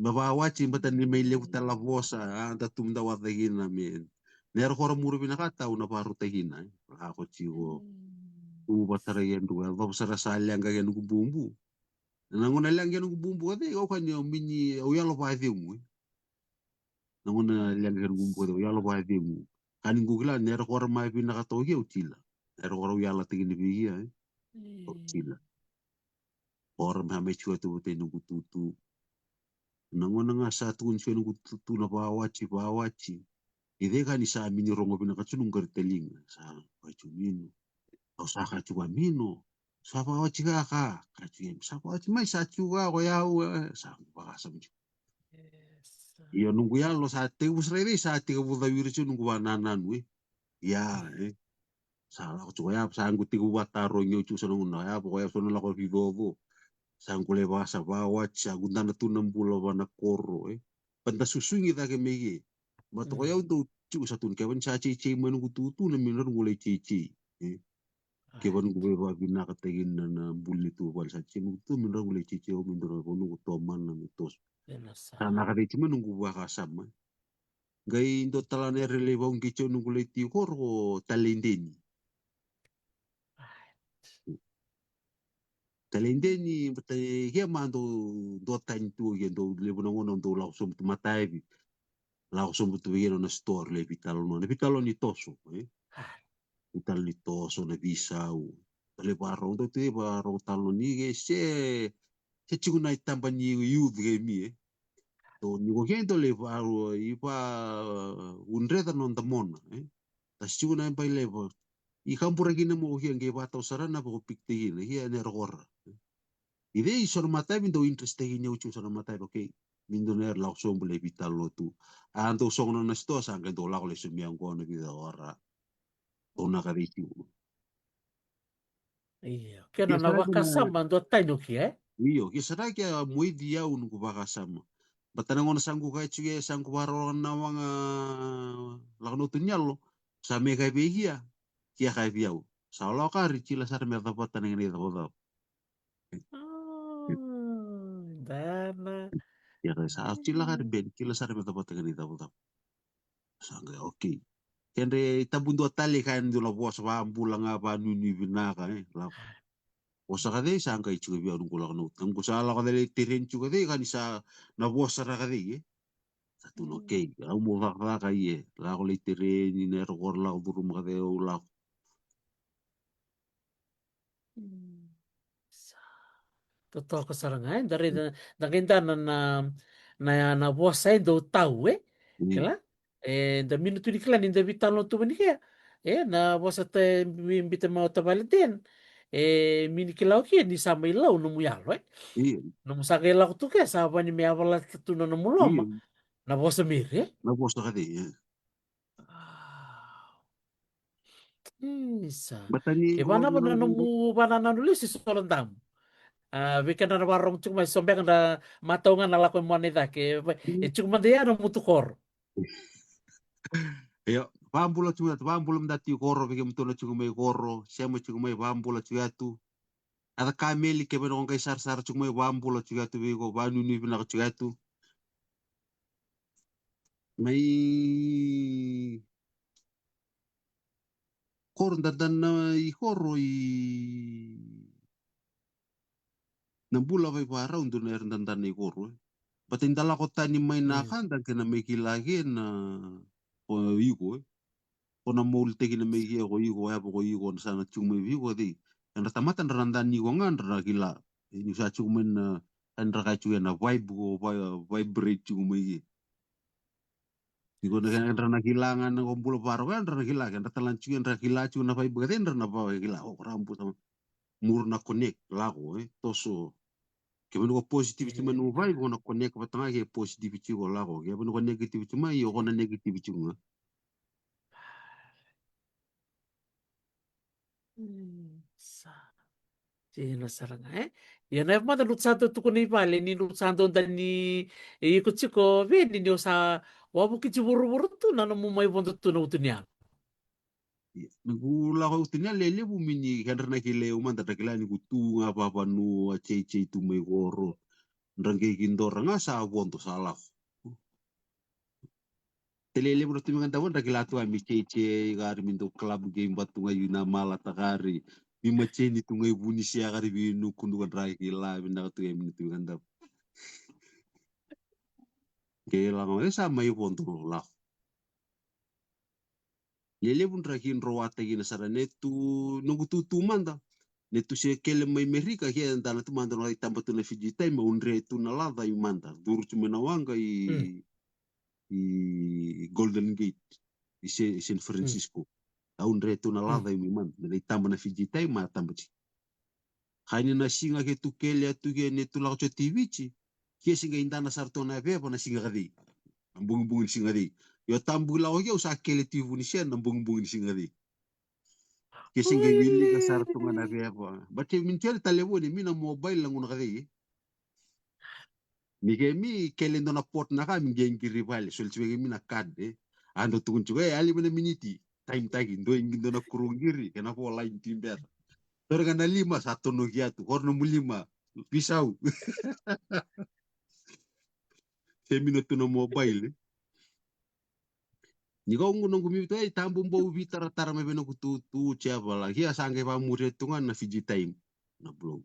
ma pa wachi bata ni mai le kutala vosa anda tumda wa tegina men ner hora muru bina kata una paru tegina ako chiwo u batara yen do do sara salya nga yen bumbu nangona lang yen bumbu ade o kan yo mini o yalo pa mu nangona lang yen bumbu o yalo pa mu kan ngugla ner hora mai bina kata o utila ner hora yala tegina bi ya utila Orang hame chua tu te nuku tutu. Nangona nga sa tuun chua nuku tutu na bawachi. Ide ka ni sa mini rongo bina ka chunung teling. Sa bachu mino. Au sa ka chua mino. Sa bawachi ka. Ka chua sa bawachi mai sa chua ko ya sa baka sa mino. Iyo nunggu ya lo sa te usrede sa te ka buda wiricho nunggu bananan we. Ya Sa ko chua ya sa ngu te ku bataro nyo chu sa nunggu na ya pokoknya sa nunggu lako vivovo. Sangkule basa bawa cha gundana tunam bula wana koro panta susungi ta ke mege mato ko yau tu chu satun ke ban cha chi chi manu tu na minar ngule chi chi ke ban gube ba bina ka tegin na bulli tu bal sa chi tu minar ngule chi chi o minar ko nu to man na mitos sana ka de chi manu gua ka sama gai ndo talane rele ba ungi chu ngule ti koro talindeni talindeni bata he mando do tan tu ye do le bona ngono do la so matai la so tu ye na store le vitalo no le vitalo ni toso vital ni toso na visa u le barro do te barro talo ni ge se se chuna itamba ni youth game to ni go kento le aro ipa unreta non tamona tas chuna pa le I kampura gina mo hiang ge bata usarana po pikte gina hiya ne rogora ide isor matai mindo interest gina uchu sor matai okay mindo ner lau som bule vital lo tu anto song na sto sang do la le sumiang ko na vida ora to na ka diku Iya. Kena na kisara wakasama ndo taino ki iyo kisara kia moi dia un ku baka sama batana ngona sangku kai chuge sangku baro na wanga lakno tunyalo sa me kai begia kia kai biau sa lo ka ricila sar me dapat taneng ni dapat Dana. ya kai sa chila ka ben chila sar me dapat taneng ni dapat sangga oke kende tabundo tali kan do la bos ba bulang apa nuni binaka la bosa ka de sangga ichu bi arun kula no tang ko sala ka de tiren chu ka de kan sa na bosa ra ka de satu no ke au mo va ka ye la ko le tiren ni ner gor la burum ka de la Totoo ka sarangai dari nakita na boss ay do tau ni kala da minuto di kala ninda vitalo tu ni kaya na boss at imbita mo tabalitin mini kilaw kaya ni sa may law no muyalo iya no musagay law tu kaya sa ni may awala tu no muloma iya na boss mire na bosa ka de isa batani ke or bana ba na na bunda mu bana na nulis si solandam weekend na warong cuma sombek na matongan na lako mo nita ke cuma dia no mutukor. ya pambula cuma pambula mdati koro bege mtola cuma mai koro siamo cuma mai pambula cuma tu ada kameli ke beno kai sar sar cuma mai pambula cuma tu bego banu ni bina cuma tu mai koro dan i koro i nambula vai para untuk ner dan i koro patin dala kota ni mai nakan dan kena mai lagi na o igo kona mol tegi na mai ko igo ya ko igo sana cuma igo di yang tamatan randan ni ngan ra gila ini sa cuma na andra ka cuma na vibe go vibrate cuma i Digo na kan na kilangan ng kumpulo paro kan na kila kan talan cuyan ra kila cu na vibe gaten na pa kila oh rampu sama mur na connect lago toso ke beno ko positivity man mo vibe ko na connect pa tanga ke positivity ko lago ke beno ko negativity ma yo ko na negativity nga Sino sarang ya na mata lutsado tu kuni pale ni lutsado dan ni ikut siko veni ni sa wabu kici buru-buru tu nano mo may bondo tu no tunya. nagula ko tinya lele bu mini kan na kile uman ta kila ni kutu nga pa pa no che tu may goro ndrange kindor nga sa bonto salah telele bro timi kan tawon dagila tu ami cece gari mindo club game batu ngayu na mala takari mi maceni tu ngai buni sia gari bi nu kundu kan rai kila binda tu em tu kan tap kela ngo esa mai pontu la lele bun rakin rowata gina sara netu nungu tu manda netu se kele mai merika kia dana tu manda no tamba tu na fiji tai ma unre tu na lava i manda duru tu na wanga i Golden Gate i San Francisco tahun retu na lava i man na tamba na Fiji tai ma tamba ci kani na singa ke tu kele atu ke ne tu lau TV ci ke singa indana sarto na be na singa kadi ambung bung singa di yo tambu lau ke usa kele TV ni sen ambung bung singa di ke singa wili ka sarto na be apa bate min tel talebo ni mina mobile langun kadi mi ke mi kele ndona port na ka mi gengi rival sol ci mi na kade ando tukun juga ali mana miniti time tagi ndo ingindo na kurungiri kena po line timber torga na lima satu no giatu korno mu lima pisau femino tu no mobile ni ko ngunong gumi to tambo mbo vitara tara me beno kutu tu chapa la kia sange pa mure tungan na Fiji time na blog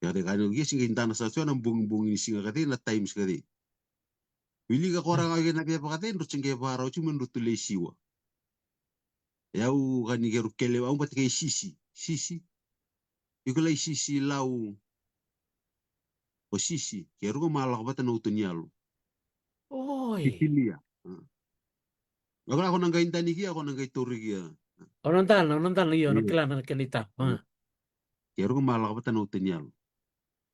ya de kanu gi singa intana sa na bung bung ni singa kati na times kati wili ka korang age na ke pakate ndo cenge para uci mendu tu le siwa ya u kani geru kele au pat ke sisi sisi ikulai sisi lau Sisi, keru ko malakabatan na utonyalo. Oi. Sicilia. Ako nang gaintani kia, ako nang gaituri kia. Onontal iyo no Iya. kilana kenita. Keru ko malakabatan na utonyalo.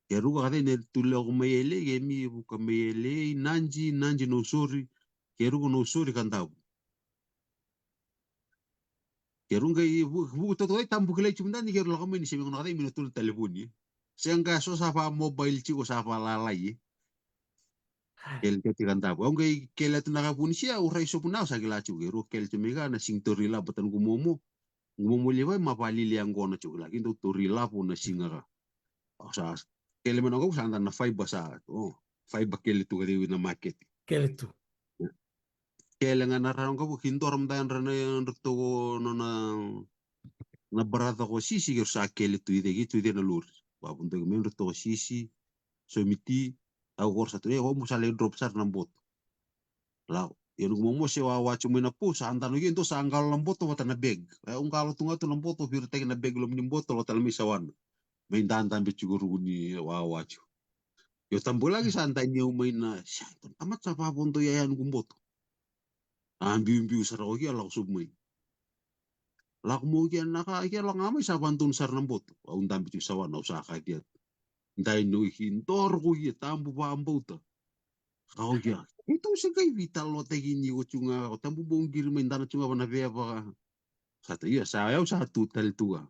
Keru ko kate ne tule ko mayele, gemi buka mayele, nanji no sori. Keru ko no sori kantabu. Keru ngai buku toto ay tambu kilay chumdan, keru la kami ni semi ko nakate minutul teleponi. Siang kaso sa pa mobile chiko sa pa lalay. Kel ke kantabu. Ang ngai kela tunakapuni siya, uray so punaw sa kilachu. Keru kel chumiga na sing torila batan gumomo. Gumomo liwa mapalili ang gona chukla. Kinto torila po na singa. Sa kele man ako sa na fiber sa fiber kele tu kadi na market. Kele tu. Kele nga narang ko hindoram dan rana yang to no na barata ko sisi ger sa kele tu ide gitu ide na lur. Ba punto men to sisi so miti au gor sa tu ko musale drop sar na bot. La yung mo se wa chumi na po sa antan gi to sa anggal na bot to na beg. Ang kalo tunga to na bot to birte na beg lom ni bot to talmi sawan. May dantan bichuguru ni wa wacho. Yo tambo lagi santai ni umay na siya. Amat sa papunto yayan kumboto. Ambiu-ambiu sa raw kaya lang submay. Lak mo kaya kaya lang amay sa pantun sar ng boto. Ang dami yung sawan na usaka kaya. Dahil no hintor ko kaya tambo pa ang boto. Kau kaya. Ito sa kay vital lo tagin ni ko chunga. Tambo bong girma indana chunga pa na vea pa. Sa tayo sayaw sa tutal tuwa.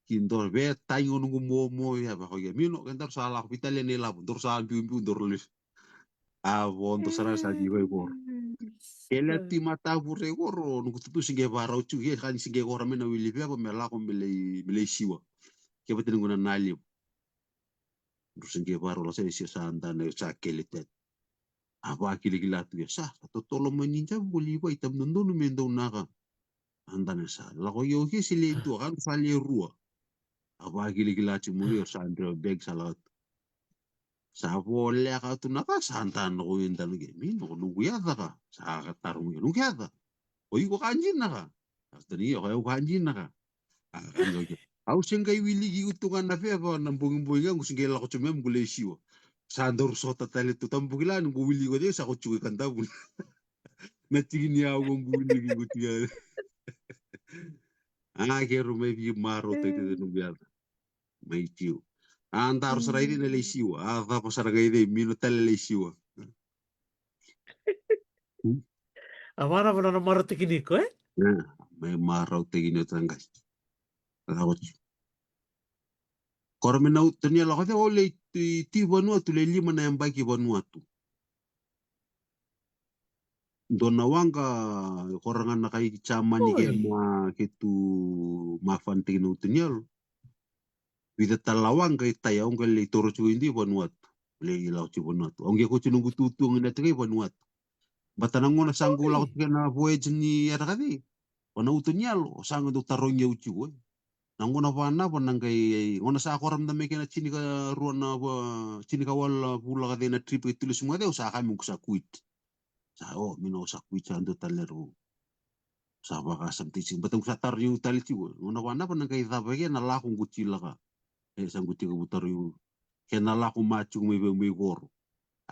Hintor vea tayo nung mo ya ba kaya. Mino kantar sa alak vital yan nila. Dor sa ambiu-ambiu dor lulis. Avon to sarà sa di vai por. Kela ti mata pure goro no kutu singe barau chu ye kan singe goro mena wili pe apa mela ko mele siwa. Ke betin ngona nali. Ru singe barau la se sa anda ne sa kelete. Apa akili gila tu ya sa to tolo meninja boli ba itam nondo no mendo naka. Anda ne sa. La ko yo ke sile tu kan fali rua. Apa akili gila chu muri sa andre beg salat. Sa bolle ka tu naka santan ko yunda no gemi no nungu yada ka. Sa ka tarum nungu yada. Oy ko kanjin naka. Astani ko kanjin naka. Ano ke. Au sengai wili gi utungan na fe ba nang bungin ko singai la ko chumem gule siwa. Sa ndor sota tale tu tambugilan ko wili ko de sa ko chuwe kanta bul. Na tigini au ko wili gi gutia. Ke rume bi maro te te nungu yada. Mai tiu. Antar sarai ni le siwa. Ava pasar gai de mino tale le siwa. Amana mo na maro tikiniko eh? May maraw tingin nyo tanggas. Lakot. Korme na utanya lakot ya ole ti Vanuatu le lima na yang bagi Vanuatu. Dona wanga korangan na kay chaman ni kaya kitu mafan tingin utanya lo. Vida talawang kay tayaw kay le toro chuo hindi Vanuatu. Le ilaw chuo Vanuatu. Ang ko chinungu tutuang na kay Vanuatu. Batanang mo na sanggo lakot kaya na voyage ni Arakadi. Wana utanya lo. Sanggo do tarong niya uchuo. Nangona vana vanangai ngona sa koram da mekena chini ka ruana ba chini ka wala pula ka dena trip itu semua deu sa kami sa kuit sa mino sa kuit sa ando talero sa baka sam ticing batang sa tar yu tali tiwo ngona vana vanangai da bage na la kung kuchila ka sang guti ka butar yu kena la ku machu me gor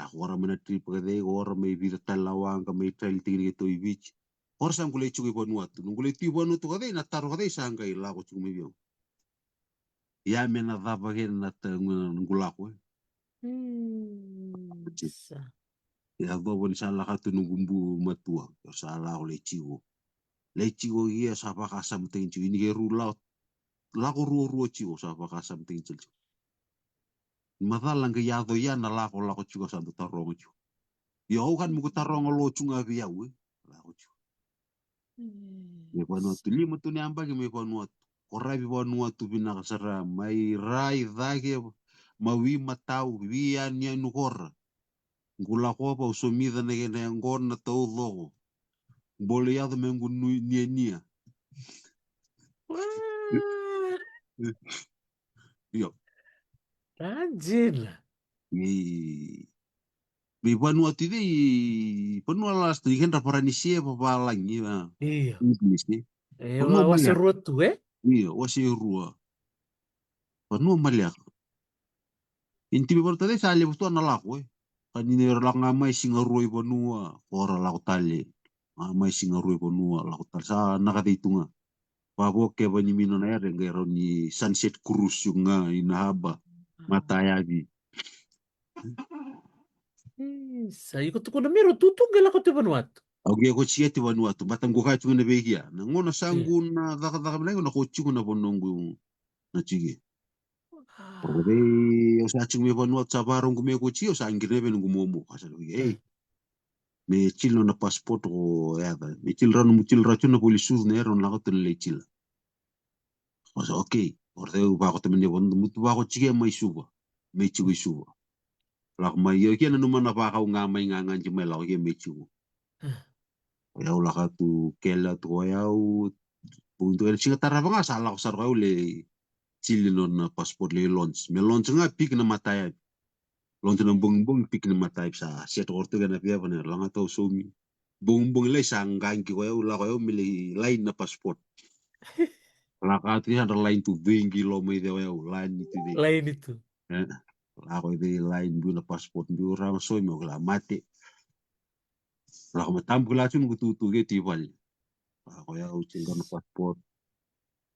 a kora mena trip ka de gor me vida talawang ka me trail tingin ito beach or sang kulay chu Vanuatu nungulay ti Vanuatu ka de na taro ka de sa ngai la ko chu me biyo ya mena dava gen na ngulako ya bo bon sala ka tu ngumbu matua ya sala o lechigo ia sa pa ka something chu ini geru la ko ru chigo sa pa ka something chu madalang ke yado ya na la ko chu sa tu tarong chu yo kan mu tarong lo chu nga biya we la ko chu me pano tu lima tu ni amba ke me pano korai Vanuatu bina kasara mai rai dage mawi matau via nia nukor gula ko pa usomida na gena ngon na tau logo bole ya me ngunu nia yo Rajin. Bi Vanuatu di penualas tu kan raporani sie pa balang ya Iya. Inggris ni Wasi ruot tu eh? iya wasi rua penuh maliak Inti mi porta sa le busto na lako kanini la nga mai singa ruai bonua ora la tale mai singa ruai bonua la tal sa nakatitunga pabo ke bani mino na ere ngero ni sunset cruise yung nga inahaba matayabi Sa iko tuko na miro tutong gala ko te Vanuatu. auge ko siete Vanuatu batang ko katu na begia na ngona Yeah. sangu na daka mlai na ko chiku na bonongu na chigi Ah. Porde o sa chiku me Vanuatu sa barong ko me ko chi o sa ngire be ngu momo kasa me chilo na passport o yada me chilra no chilra chuna polisus ne ron la ko le chila o sa okay orde ba ko temene bon mutu ba ko chige mai suba me chigu suba la mai yo kena no mana ba ka nga mai nga ngan me la ke me chigu ya la ka tu kela tu ya u punto el chinga tarra ba sa la ko sar ko le chili no na passport le launch me launch nga pik na mataya launch na bung bung pik na mataya sa set orto na pia bana la nga to so mi bung bung le sang gang ki ko ya la ko mi le lain na passport la ka tu ada lain tu bengi lo me de ya lain itu de Lain itu. la ko de lain bu na passport bu ra so mi la mate la ko tam ko la chun ku tu ge ti val la ko ya u chinga na passport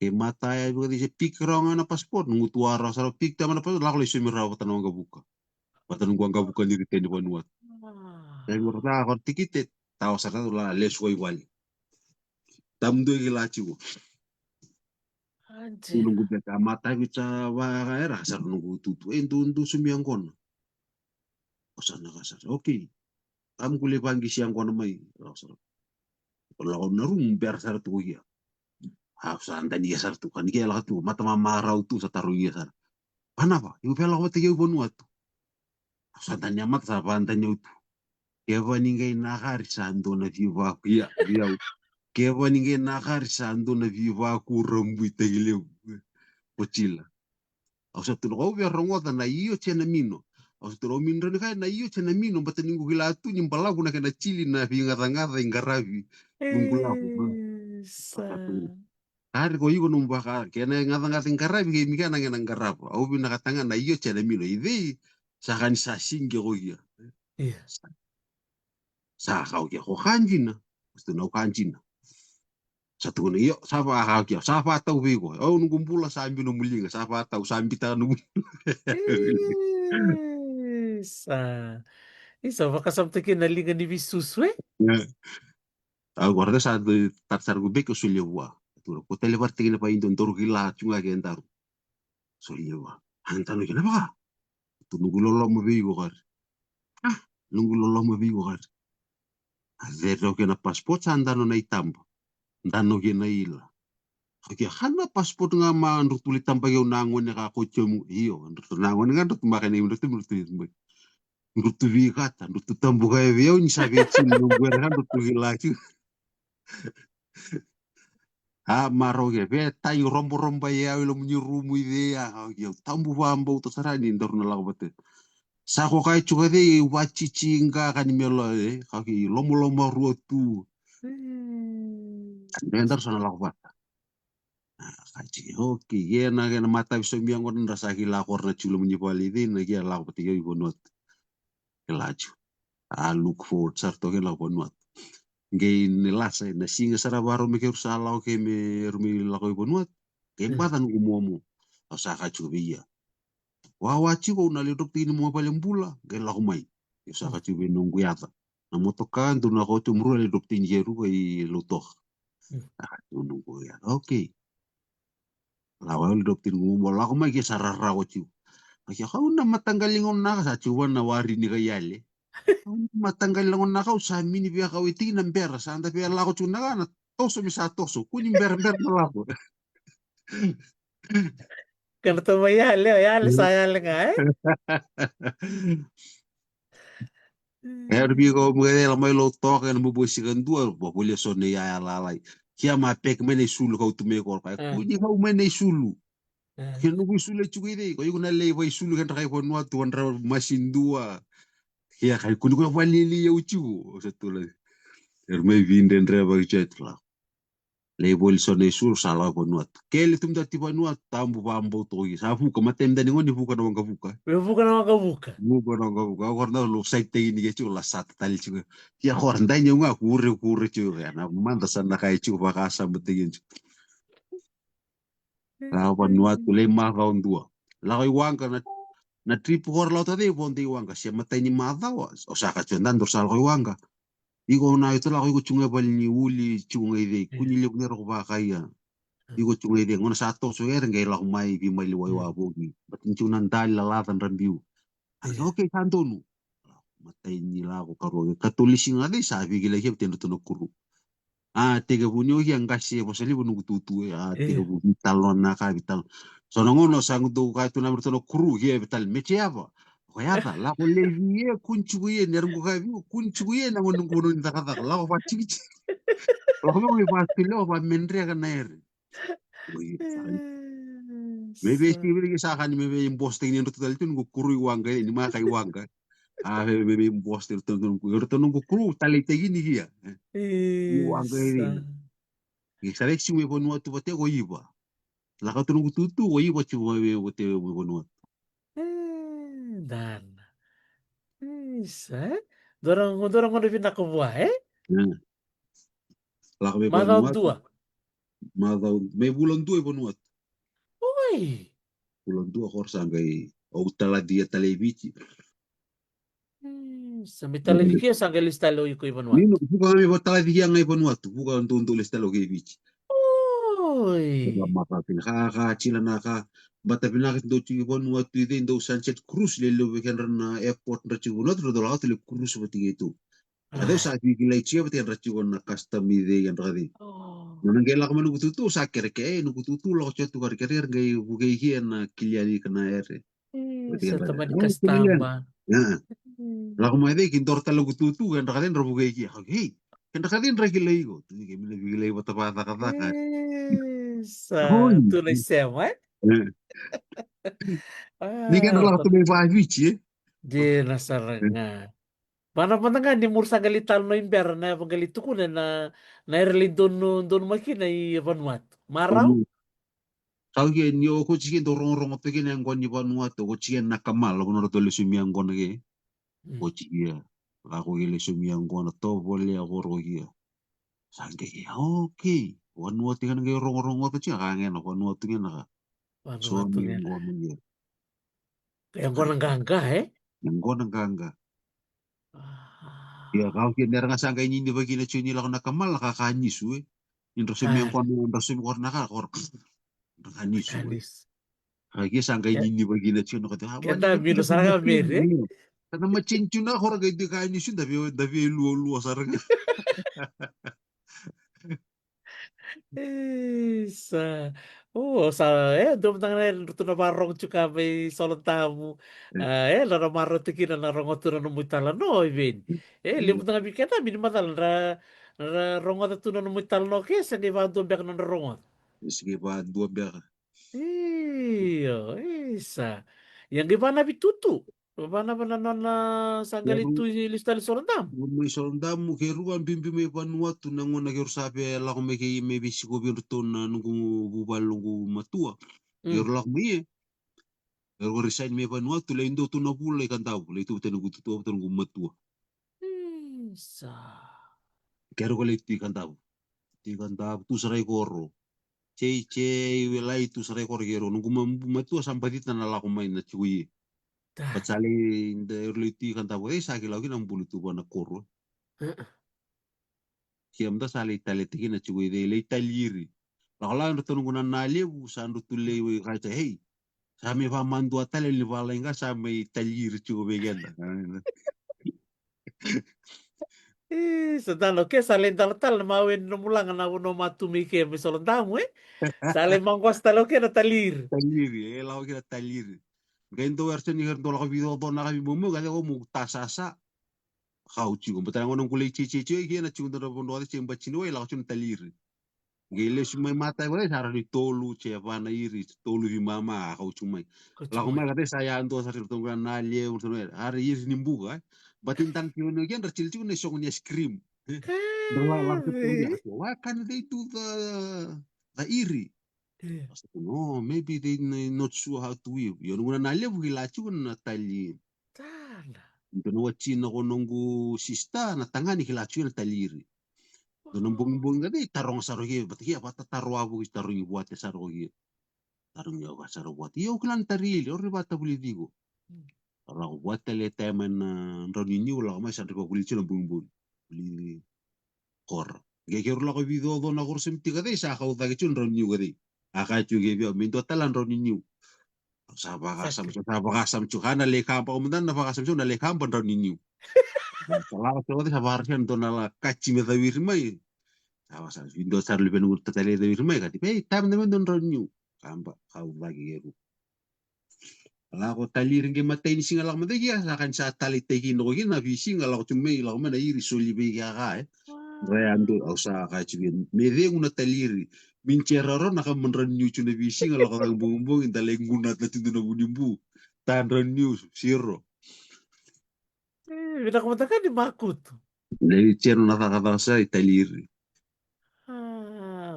ke mata ya bu dice pik ronga na passport ngu tu ara sa pik ta na passport la ko le so mi ra ko tanong ga buka patan gua ga buka ni te ni Vanuatu ya ngur ta ko tikite taw sa la le so igual tam do ge la chiwo Anjir. nunggu beta mata bica wa era sa nunggu tutu endu sumiang kono osana kasar oke am kule pangi siang kono mai kalau kau narum ber sar tu ya ha sa anda dia sar tu kan dia lah tu mata mama rau tu sa taru dia sar pana pa ibu pela ko te ibu Vanuatu sa tanya mat sa pa tanya tu ke va ninguém na hari sa ando na viva ya dia ke va ninguém na hari sa ando na viva ku rambu tegile pochila o sa tu ko ver rongo na io chena mino o sa tu min ron kai na io chena mino bata ningu gila tu nyimpala kuna kana chili na vinga tanga ingaravi nungula ko Sa. Kari ko iko nung baka kena ngata ngarabi ke mika na ngana ngarabo au bina katanga na iyo chana mino ide sa kan sa singe ko iya Iya. sa kau kia ko kanjina sto no kanjina satu kono iyo sa pa kau kia sa pa tau bego au nung kumpula sa ambi no mulinga sa pa tau sa ambi ta nung Sa. Isa baka sampai kinalingan ni Bisuswe. au guarda sa tarsar go beko sulewa tu ko televar tingina pa indon toru gila chunga ke entaru sulewa antano kina ba tu nungu lolo mo bego kar ah nungu lolo mo bego kar Vero ke na passport sa andano na itamba. Ndano ke na ila. Kaya hana passport nga ma nrutu li tamba yo nangon na kakotyo mo iyo. Nrutu nangon nga nrutu makana yung nrutu. Nrutu vikata. Nrutu tambu kaya viyo ni sabi chin nungwer ka nrutu hilaki. Ha maro ke ve tayo rombo romba ya ilo munyi rumu idea. Kaya tambu vamba uto sarani ndaru na lakabate. Sako kaya chuka de wachichi nga kanimelo kaya lomo lomo ruotu. Ndar sana lakabate. Kaji oke ye na mata biso miang on rasa gila korna chulo munyi pali din na gia lau pati yo ibonot kelaju look forward sarto ke lau bonot nge ne lasa na singa sara baro me keru salau ke me rumi lau ibonot ke batan umumu asa kachu biya wawachi ko na le dokti ni mo pale mbula ke lau mai asa kachu be nunggu yata na motokan tu na ko tumru le dokti ni jeru ko i lutoh nunggu ya oke lawal dokter ngumbo la ko mai ke sarara ko chiu kaya kau na matanggalingon na sa chuan na wari ni kayale matanggalingon na kau sa mini biya kau iti ng bera sa anda biya la ko chuna ka na toso mi sa toso kuning ber na la ko Karena tuh ya saya nga eh. kaya bi ko mo la mai lo to ka mo bo sigan dua bo boleh so ne ya la lai kia ma pek mene sulu kau tu me ko ka kuni kau mene sulu kaya nunggu sulu cuy deh kau yung nalay vai sulu kan kai ko nuat tuan ra masin dua ya kai kuni ko walili ya ucu setulah Ermei vinden reba jet lah. Le Wilson e sur sala Vanuatu. Kele tum dati Vanuatu tambu pambo togi. Sa fuka matem dani ngoni fuka na wanga fuka. Bukan nama kabuka. Fuka na wanga fuka. Ako na lo site ini ke chu la sat tali chu. Ya ko ndai nyunga kure chu ya na manda sana kai chu bakasa betegin chu. La Vanuatu le ma dua. La ko wanga na trip hor la tadi bondi wanga sia matai ni madha was. O saka chu ndan dorsal ko wanga. Igo na itu la ko chunga bal ni uli chunga ide kunyi le kunero ko bakaya. Igo chunga ide ngona sato so er ngai la mai bi mai liwai wa bogi batin chunan dal la latan rambiu okay kantonu matai ni la ko karo katolisi ngade sa bi gila hep tendo tono kuru tega bunyo yang kasi posali bunu tutu tega bu talon na ka vital so ngono sang do ka tu na tono kuru he vital meche ava Koyata la ko leviye kunchuye nerungu ka vi kunchuye na ngono ngono ndakata la ko fachi la ko mo ba tilo ba mendre ka nair Maybe escribir sa akin maybe yung posting ni total tun ko kuru iwanga ni mga kaiwanga. Maybe yung posting tun ko nung kuru talitegi ni kia. Iwanga ni. Sa leksi mo ponu tu pate ko iba. La ka tun ko tutu ko iba chu mo pate mo ponu. Dan. Isa. Dorang mo na pinakubuha eh? La ka may Mga ponu. dua. May bulan tu ponu. Uy. Bulan tu ako sa ngay o tala dia televici. Sampai tali kia sa lista lo yuko iban wat. Nino buka kami batala dia ngay ponu. Buka untuk lista lo kevici. Uy. Maka pinaka chila naka bata pinaka do chi bon watu ide do Sanchez Cruz le lo weekend na airport na chi gonot do la le Cruz bati itu. Ado sa ki gilai chi bati na chi gon na custom ide yan radi. Nang gela ko manu tutu sa kere ke nu tutu lo cho tu kar kere ngai bugai hi na kiliani kana ere. Bati yan Sa radi. taman Oh kilian. kastamba. Ya. La ko mai de kin torta lo tutu yan radi ro bugai hi. Hey. Kan radi ra gilai go. Tu ke mile gilai bata bata kata. Sa Hoy. tunay sema eh? Ni kan la to me va vici. Di nasaranga. Mana nga ni mursa galital no imber na pagalito ko na irlindon don makina i Vanuatu. Maraw? Kauke ni o ko chicken do rong rong peke na ngon ni Vanuatu ko chicken na kamal ko no to le sumi ngon ke ko chicken la ko le sumi ngon to bole ko ro kia sange okay Vanuatu kan ke rong rong to chicken ka ngen Vanuatu kan ka so Vanuatu mi nga. ngon ni Kaya ko nang gangga eh? ngon nga ya kauke ner nga sange ni bagi na chuni la ko na kamal ka kanyi su indro sumi ngon indro sumi ko na ka ko kanyi su Kanis. Kaya sange ni bagi na chuni ko ta ba Kenda ni minus sarang mere. Karena macin-cin na hora gay di kain nisun davi luo sarang. Isa. Sa dum tang na ruto na barong chuka may solon tamu. La na maro tikina na rongoto na numutala no ibin. Limut nga biketa minimatal na rongot tu na numutala no kesa ni ba doon na rongot. Sige ba dua biar. Iyo, isa. Yang gimana bitutu? Bana ba na sa galito lista ni solon tamu? May solda mo keruan bimbi may panua tu nango na keru sabi la ko may kay may bisi ko birto na nungu bubal nungu matua. Keru la ko may keru resign may panua tu la indo tu na pula ikan tau. La itu tanu tu nungu matua. Isa. Keru ko la itu ikan tau. Ikan tau tu saray koro. Cey wilay tu saray koro keru nungu matua sampai na la ko may na chuyi. Patsali the early kan tabo sa kilaw kin ang bulutu ba na koro. Kiyam da sali taliti na chuwi de le taliri. Lakala ndo tunu kuna nali bu sandu tulle we kaita hey. Sa me fa mandu atale ni wala inga sa me taliri chuwi begenda. Sedang ke salen tal mawin no mulang na uno matumi ke misolong tamu eh. Salen mangkos talo ke na talir. Taliri law kina taliri. Gendo version ni herdo la video do na kami mumu ga ko mu tasasa. Kau chigo betang ngonong kulay chichi kina chigo do bondo ati chimba chino la chun taliri. Gele sumai mata ko sara di tolu chevana iri tolu vi mama kau cumai. La ko mai kate saya ando sa tonga na lie urtono hari iri nimbuga. Batin tan kiuno gian racil chigo ne song ni scream. Langsung to dia. Why can't they do the iri? Iya. I said, no, maybe they not sure how to weave. Yon nguna na levu hilachu na tali. Tana. Dono wachina ko nungu sista na tangani hilachu na taliri. Dono Oh. bung gade tarong sarogi bati apa taro abu tarong buat sarogi. Tarong ya ba saro buat. Yo klan tarili ori bata buli digo. Kalau buat tele temen roni wala ma sa ko buli chuna bung buli kor. Geger la ko video do na gorsem tigade sa ka uta ke chun roni gade. Aka chu ge bio min to talan roni sa bakasam chukana le kampa umundan na bakasam chuna le kampa roni niu. Salah ko sa barhen to na la kachi me da wirmai. Sa sa vindo sar le ben urta tele da wirmai ka tipe tam na don roni kampa ka lagi geru. Ala ko talir nge matay ni singalak mo ya sa kan sa tali teki no gi na visi ngalak tume la ko na iri soli be ya ga Rayando au sa ka chibin me de una taliri min ceroro na ka menren nyu chuna visi ngalak ko tang bumbung inta le ngunat na tindu na budimbu tan ren nyu siro Binakamata di Makuto. le cerno na kata sa taliri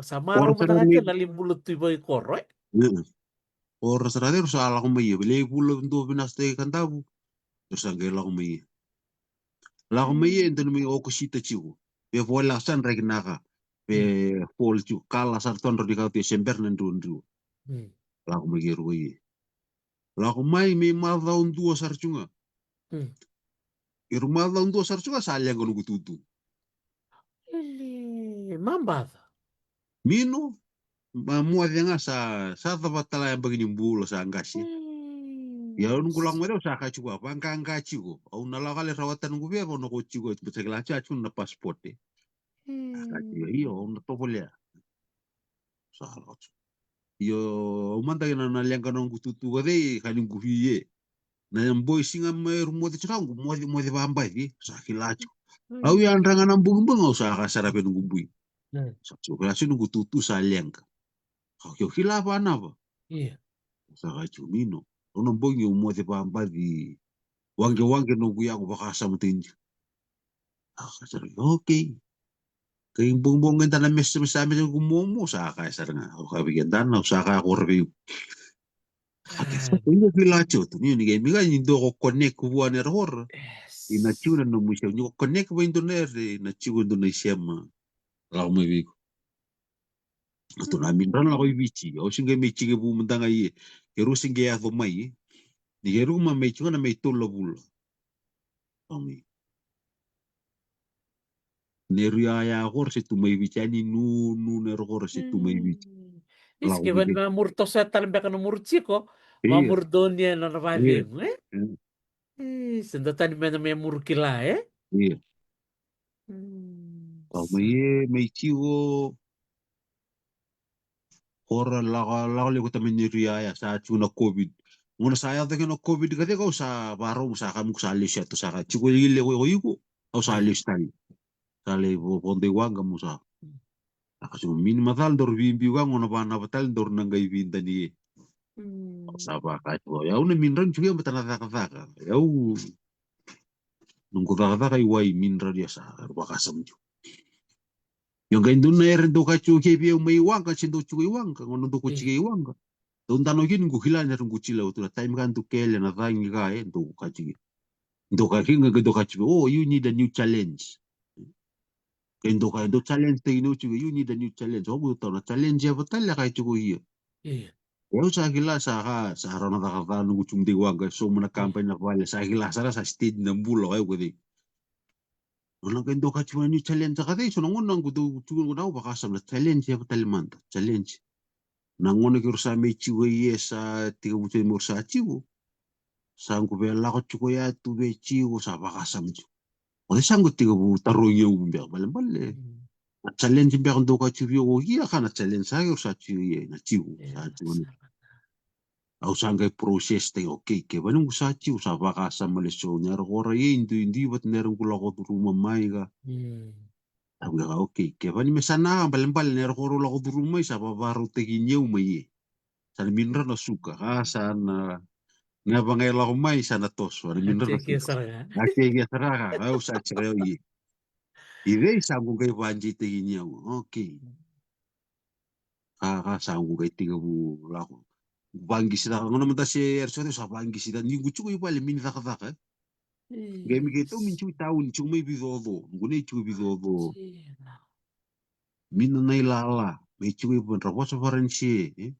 Samaro por sera matakacha ni nalimbulut tu boy koro. por sera de sa ala ko mai le bulo ndo binaste kantabu terus angela ko mai la ko mai ndo mi o ko sita chiu be vola san regnaka be pol chu kala sar ton ro di ka te sember nandu ndu la ko mai ro yi la ko mai me mal daun dua sar chunga irmal daun dua sar chunga sa yang ko tutu Ele mambada. mino ma mua denga sa ta batala yang begini bulo sa angasi ya un gulang mere sa ka chua bangka angka chigo au na la kale rawatan ngu be no ko chigo be la cha chun na passport ka chigo iyo na to boleh sa la yo manda na liang kanong tutu gade kaning guhiye na yang boy singa mer mo de chrangu mo de bamba di sa kilacho au ya andrangan ambung bung sa ka sarape nunggu bui sa chu kala nunggu tutu sa liang ka yo kila apa na ba Iya. sa ka chu mino ono bung yo mo de bamba di wange nunggu ya ko baka sa mutinji ka sara okay kay bung ngenta na mes sa mes gumomo sa ka sara nga ka bigyan dan sa ka ko review Ate sa pinyo kilacho to ni nige miga nindo ko connect ko buwan error ina Yes. chuna no musha ni ko connect ba indo ner na chigo indo na isema la mo bi to na min ran la ko bichi o singe me chige bu mundanga ye keru singe ya do mai ni geru ma me chuna na me to lo bul ami neru ya gor se tu mai bichi ani nu ner gor se tu mai bichi la ko Iski bi ban mamur to sa talembeka no murchiko. iya Mamur donia na iya navavim, eh? Senda tani mena me murkila, eh? iya kalau mai me chigo Ora la le ko tamen ria ya sa chuna covid. Ngona saya de no covid ka ko sa baro sa kam sa le sa to sa ka chuko ile ko yuko au sa le stali. Sa le bonde wanga musa. Aka su min matal dor bimbi wang ngona bana batal dor nangai binda ni. Sa ba ka to ya una min ran chuya batana ta ka. Ya u nungku ta ka iwai min ran ya sa ba ka sam. Yung ga indun na rin do ka chuke bi may wanga chindo chuke wanga ngono do ko chike wanga. Tano gin gu hila na rungu chila utu time kan tu kele na thang ga ndo ka chi ndo ka hinga ndo ka chi oh you need a new challenge ndo challenge te no chi you need a new challenge oh to na challenge ya batal la ka chi go hiya Iya. yo sa gila sa harona ka ka nungu chung de wanga so muna campaign na vale sa gila sa stage na bulo ay ko di Wala ka ndo ka chi new challenge ka de so ngon nang gudu chu na ba ka sa na challenge ya batal man challenge nangono ki rusa me chi go yesa tiga buche mo sa chi sangu be la ko chuko ya tu be chi wo sa ba kasam chu o de sangu tiga bu taro ye u be bale bale na challenge be ndo ka chi yo hi kana challenge sa yo sa chi ye na chi wo sa chi wo au sanga proses te okay ke ba nung sa chi sa ba kasam male so nya ro ra ye indi bat ner ko la ko tu ma mai ga au ga okay ke ba ni me sana bale bale ner ko la ko tu mai sa ba ba ro te gi nyeu mai sa minra na suka ha sa na nga bangai la ko mai sa na tos wa minra na Cek ya suka sarga. Ake ge taraga, au sa chireo yi. Ide sanggup kay banji tingin niya. Okay. Sanggup kay tiga bu lako. Bangi sila kung naman ta si Erso sa bangi sila ni gusto ko ipali min taka. Game gitu min Yes. chui taun chui may bidodo. Ngune chui bidodo. Cina. Min na ilala. May chui pun rapo sa farensi. Yes.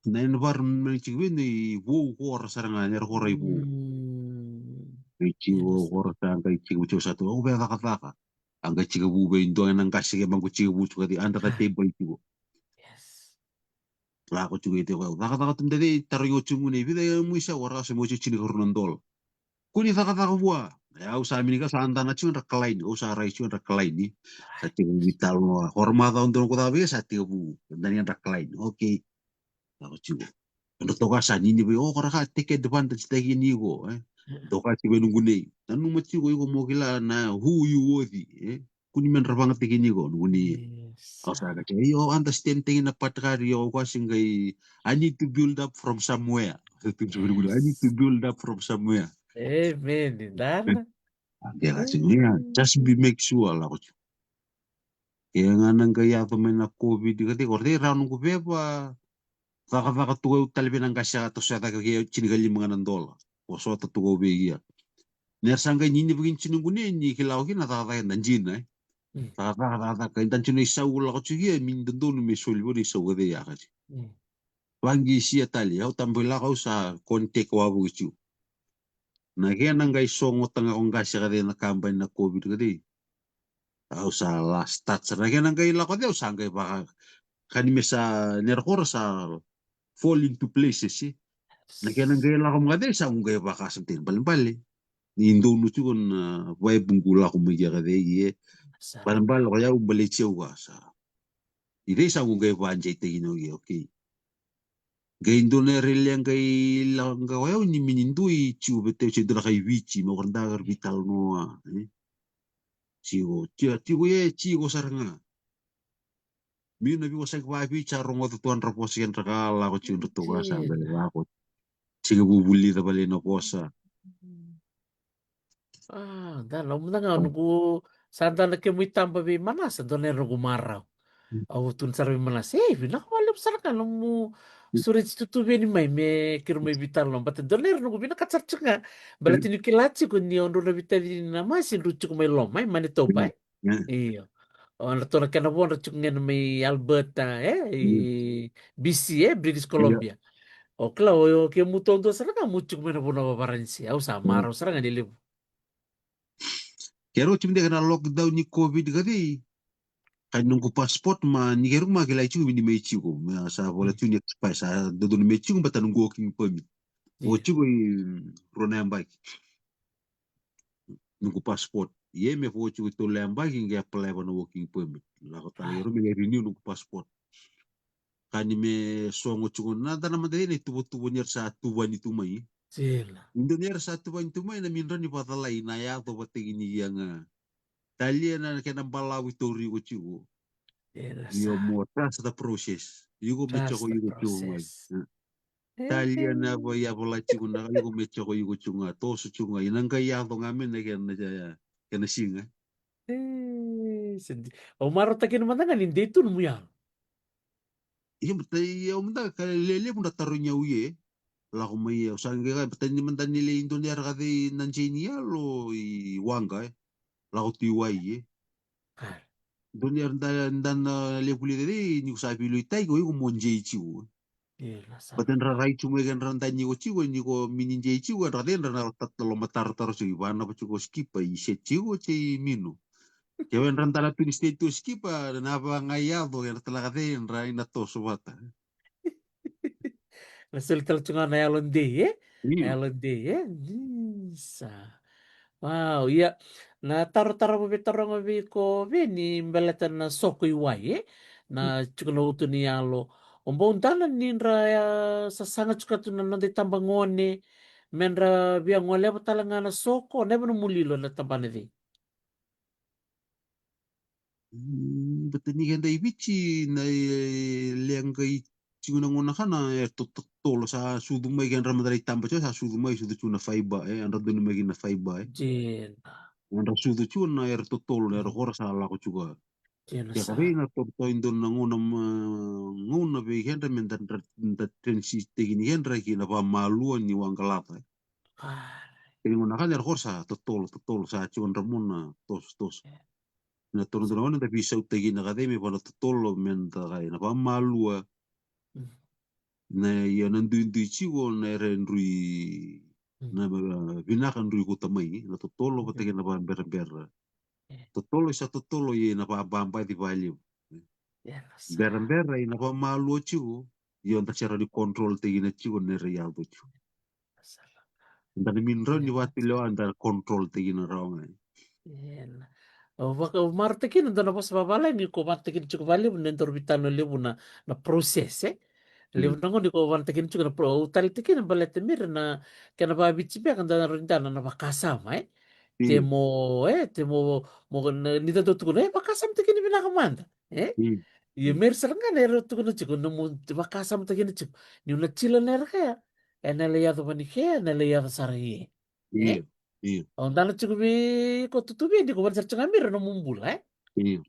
Na inbar may chui ni wo hor saranga ner horay wo. May chui Yes. hor sa kay chui chui sa to. O ba taka. Ang kay chui bu ba indo ang kasi kay mang chui bu chui di anda ta Ah, table chui. yes. Lako chui ito ko. Taka tum dede taringo chui ni bida mo isa wara sa mo chui ni hornondol. Kuni taka buah. Ya usaha ini kan santa na cuma rekelain, usaha rai cuma rekelain ni. Right. Sati vital no hormata untuk kota be sati bu dan yang rekelain. Oke, aku juga. Untuk toka sani ni be oh koraka tiket depan tadi ni go. Toka si be nunggu nih. Dan nunggu cigo igo mau gila na who you worthy. Kuni men rabang tiki ni go nunggu nih. Yes. Aku saya kata, yo understand tingin na patkari yo kasi ngay I need to build up from somewhere. I need to Yes. build up from somewhere. Amen. Dana. Dia kasi nga, just be make sure lah ko. Kaya nga nang kaya pa may na COVID kati korte raun ko pa vaka tuwa talabi nang kasya to sa taga kaya chinigali mga nandola. O so ta tuwa be ya. Nersanga nyini bugin chinungune ni kilaw kina ta ta nanjin eh. Ta kaya tan chino isa ula ko chugi min dondo no me solbo ni so de ya kasi. Wangi siya tali au tambula ko sa kontek wa bu chu. Na kaya nang kay songo tanga kong kasya kadi na kampanya na COVID kadi. Au sa last touch na kaya nang kay lako de usangay baka kanime sa nerkor sa fall into places eh. Nakianang gaya lang ako mga de sa akong gaya baka sa tin balimbali. Ni indo no chukon way bungkula ko mga kade ye. Sarap. Balimbali kaya umbalik siya ka sa. Ide sa akong gaya ba anjay tingin ye okay. Gaya indo na rilyang kay lang kaya ni minindo chiu bete chiu dra kay vici mo kanda vital no chiu ye chiu saranga. Mi na bi wasak wa bi charong wa tuan raposian rakala ko chiu to ka sa Cina. ako. Chiu bubuli ta bali no posa. Dala mo na nga nugu santa na kemo itamba be manas doner nugu marau. Au tun sarve manas. Binakawalim sarakan mo sulit tutu beni mai me kiro me vital no but doner nugu bina kacarcunga. Balati ni kilaci kun ni ondo na vitali na masin rucuk mai lomai Manitoba. Iyo. Ono tona kana bon rucuk ngen mai Alberta BC British Iya. Columbia. Okla o ke mutondo saraka mucuk mena bona babaransi. Au sa marau saranga dilibu. Kero chimde kana lockdown ni COVID kati kan nunggu pasport ma ni kero ma kila ichu mini me ichu ma sa vola tu ni expired sa dodo ni me ichu bata nunggu working permit. O Iya. ichu ko rona ambay nunggu pasport. Ye me fo ichu to le ambay ngi apply ba no working permit. La ko tala Right. yero me renew nunggu pasport. Kani me songo chu na dana ma de ni tubo nyer sa tuba ni tumai. Sila. Indo nyer sa tuba ni tumai na minra ni patalay na ya to bating ni yang talia na kena balawi tori ko chu. Yes, Io mo trust the process. Yugo mecha ko trust the yugo chunga. process. Talia na ba ya bola chunga yugo mecha ko yugo chunga. Tosu chunga. Inang kaya to ngamen na kena singa. O maro takin mananga hindi ito mo yan. Iya mata ya umda kala lele munda tarunya uye. La ko mai usang ga bata ni manda ni le Indonesia ka de nanjenia lo I wanga. La ko tiwai ye. Ah, Indonesia dan le puli de ni usabi lo itai ko yugo monje ichi. yun, Baten sarap. rarai cuma kan ranta nyigo cigo nyigo mininje cigo kan raden rana tatlo matar taros ci bana ko cigo skipa I se cigo ci minu. Kewen ranta la tunis tu skipa na ba ngayado kan tala kaden rai na to subata. Nasulit talaga nga na yalon day Iya. Ayalon day Sa. Wow, iya. Na taro-taro mo bitaro mo ko ni mbelatan na soko iwai na chuko na uto ni yalo. Umbong dalan ninra sa sanga chuka tu na nanday tambangone. Menra biang ngole pa talaga na soko. Neba no mulilo na tambane di. Baten ni kan dai bici na leng kai cigo na ngona kana to tolo sa sudu mai kan ramadari tamba sa sudu mai sudu cuna faiba andra dunu mai na faiba Jin. Nanda sudu chu na totolo na horsa la ko chuga. Kena Ya sa. kare na to indon na nguna be henda men da tensi tegini hendra ki na ba malua ni wangalata. Ah, Kini nguna kan horsa totolo sa chuan ramuna tos. Na tono sa. tono na bisa tegini na kademi pa na totolo men da kai na ba malua Mm, na ya nandu chigo na rendui mm, na binakan rui ko tamai na totolo pa mm, tegini na ba ber. eh, Totolo sa totolo ye na ba bamba di value. kena sa. Berambera ina pa maluo chigo, yon ta cara di control te ina chigo ne real tu chigo. Sa. Anda ni minro ni Kena wati sa. leo anda control te ina raonga. Kena. Waka martekin ndo na boss babala ni ko martekin chuko vale mun ndo bitano lebu na proses lebu nango ni ko martekin chuko na pro utali tekin balete mir na kana ba bichi be kan da rindana na bakasa mai Iya, temo temo mo ni da tuko na bakasam tekin bina kamanda iya, ye mer seranga ne ro tuko na chuko no mo bakasam tekin chuko ni una chila ne kaya ena le yado bani kaya ena le yado saraye iya, iya, Ondana chuko bi ko tutubi di ko bar charchanga no mumbula iya.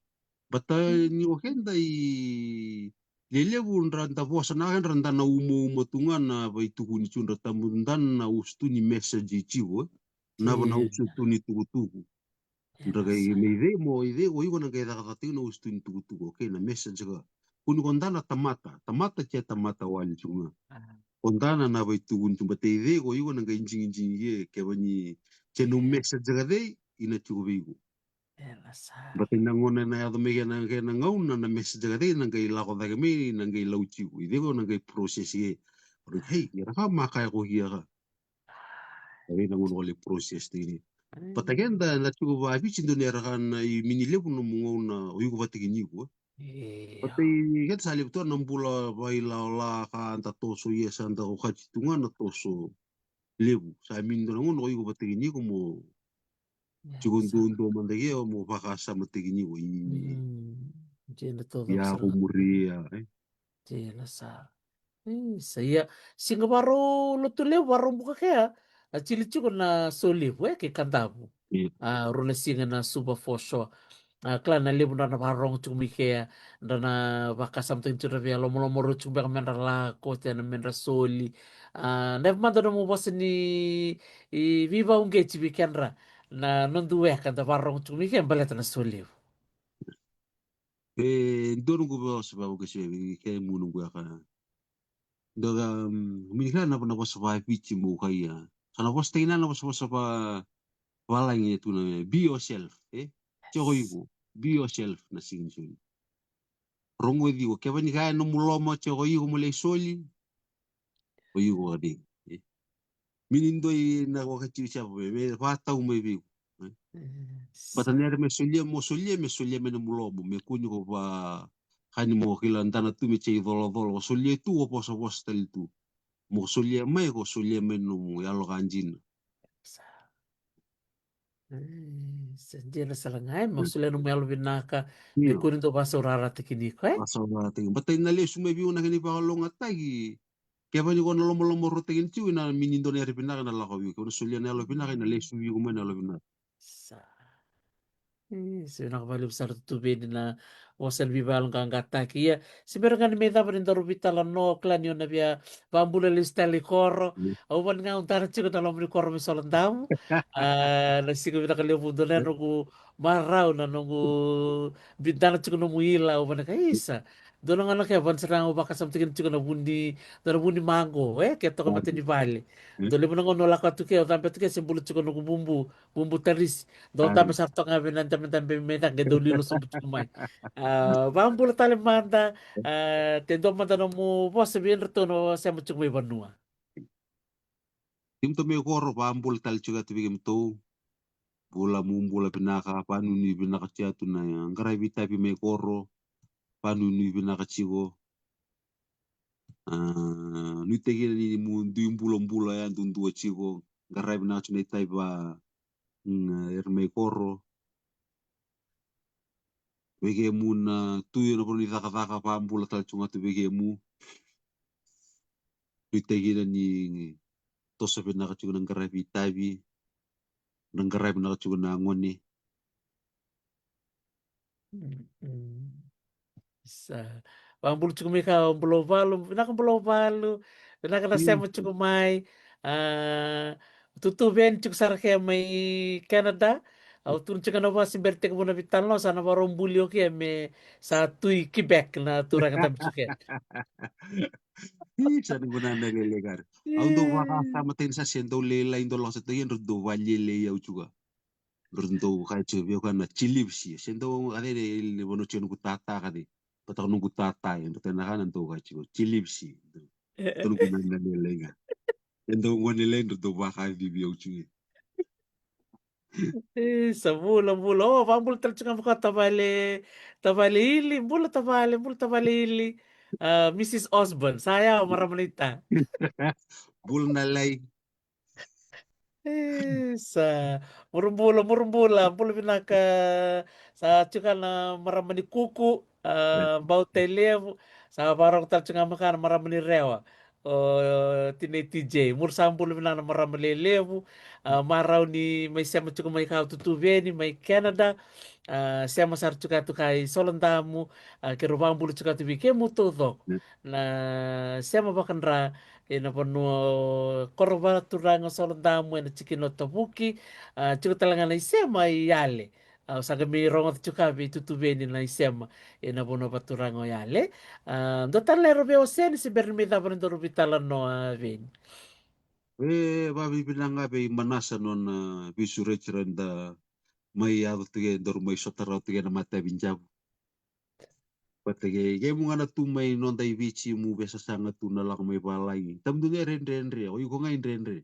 Bata ni okenda i lelebu ranta vosa na kan ranta na umo tunga na bai tuku ni chunda tamundan na ustu ni message chigo. Na ba na ustu Tjena, ni tuku. tjena Ndaga i sa. me ide mo igo na ga da na ustu ni tuku. Okay na message ga. Kuni kondana tamata che tamata wali chunga. Ah, Ondana na bai tugun tumba te ide go igo na ga injing ye ke bani chenu tjena, message ga dei ina chugo bigo. tjena sa. Bata na ngona na ado mege na ke na ngauna na message ga dei na ga ila ko daga me na ga ila uchigo. Ide go na ga process ye. Pero hey, ya ka maka ko hiya ka. Ay na ngono le process te ni. Bata Mm, kenda na chugo ba bi chindo ne ra kan i mini lebu no mo na uigo bata ki ni go. Iyo, Pati ket salib to nang bula bai la la ka anta toso yes anta ko kachitunga na toso lebu. Sa min do ngon ko bata ki ni ko mo tjena chugon sa. do mandage o mo pakasa mata ki ni ko i Tjena todo ya ko sarang. muria eh. Tjena sa. Saya singa baru lo tu le baru buka kaya. Chili chuko na soli ke kantabu. Iya, Runa singa na super fosho. Klan na libu na barong chumi kaya na baka something to revia lo molo moro chumi ka menra la ko te na menra soli never manda no mo boss ni viva un ge chibi kenra na non duwe kan da barong chumi kaya baleta na soli dono ko ba sa ba ko se ke munu ko ka daga min ka na ba sa ba pichi mo kaya kana ba stay na ba sa ba wala ngi tu na be yourself eh choko yes yugo be yourself na singin rongo digo ke bani ka no mulomo choko yugo mo le soli o yugo adi minindo i na wakati siya me fata ume bigo sa patanere me solia me no mulomo me kunyo ko ba kani mo kilantana tu me chei dolo solia tu o poso postel tu mo solia mai ko solia me no yalo kanjin sa sendia na salangai maksudnya no melo binaka me Iyo, kunin to basa urara tekini ko aso na tingin. Batay na le sume biyo na kini pa kalong atagi. Kaya ba ni ko na lomo tingin tiyo na minindo na eri pinaka na lakaw biyo. Kaya solia na alo pinaka na le sume biyo man na alo pinaka. sa Se nakabaliw sa tutubin na wasal bibal ang gata kia. Si meron nga ni Meda pa rin darubita la no klan yun na biya bambula lista li koro. Awan nga ang tarat siya dalam ni koro misalandam. Nagsigo binakaliw po doon na nung maraw na nung bintana siya nung muila. Awan na kaisa. Doon nga lang kaya bansarang ubaka sa tingin siya na bundi mango. Kaya to ka pati ni Bali. Doon mo nang nolak ka to kaya. Tampi to kaya simbulot siya nung bumbu taris. Don't tama sa to nga binantam mena que dolilo sa butumay. Vamos pula tali manda tendo manda no mo boss bien retorno sa mo chumay banua. Tim to me koro pa ambul tal chuga to bigim to. Bula mumbula pinaka panu ni pinaka chiya to na ang karay bita pi me koro. Panu ni pinaka chigo. Nui tegi ni mu duim bulo ya dundu chigo. Garay pinaka chunay tay ba er me koro. Bege mu na tuyo na puni taka pa ambula tal chunga to bege mu. Nui tegi ni tosa pinaka chigo ng garay bita pi. nanggaray na chugo na ngoni. Mm. Sa pambulu chuku mika umbulo valu vinaka umbulo valu vinaka nasema Yes. chuku mai tutu ven chuku sarake mai Canada au tun chuku na vasi berte ko na vital no sana varo umbulio ki me sa tui Quebec na turang tam chuke. Sana guna na lelegar. Ang do waka sama tin sa sendo lela indo lang sa tayin do valye le yau chuga. Rundo ka chubyo ka na chilipsi. Sendo ade le bono chunu kutata ka di. Patak nung kutata yun. Tena ka nanto ka chugo. Chilipsi. Tunu guna na lelegar. Sendo ngoni le do waka bibyo chugi. Sa mula oh pambulu tal chuku maka tabale ili mula tabale ili Mrs. Osborne saya maramanita. Bul na lay. Sa murumbula pula pinaka sa chuka na maramani kuku bau televu sa barang tal chunga makan maramani rewa o tine TJ mur sampul pinana maramani levu marau ni mai sema chuka mai kau tutu veni mai Canada sema sar chuka tu kai solontamu ke rubang bulu chuka tu bike mutu na sema bakan ra ina panu korba turanga solontamu ina chikino tabuki chuka talanga na isema yale saga mi rongo chuka bi tutu veni na isema ina panu paturanga yale do talero be osen si bermi da panu do bitala no veni. Babi pinanga be manasa non bisure chiranda mai ado tige dor mai sotara tige na mata binjabu. Patage ge mungana tu mai non dai vici mu besa sanga tu na lak mai balai. Tam du rendre rendre o yuko ngai rendre.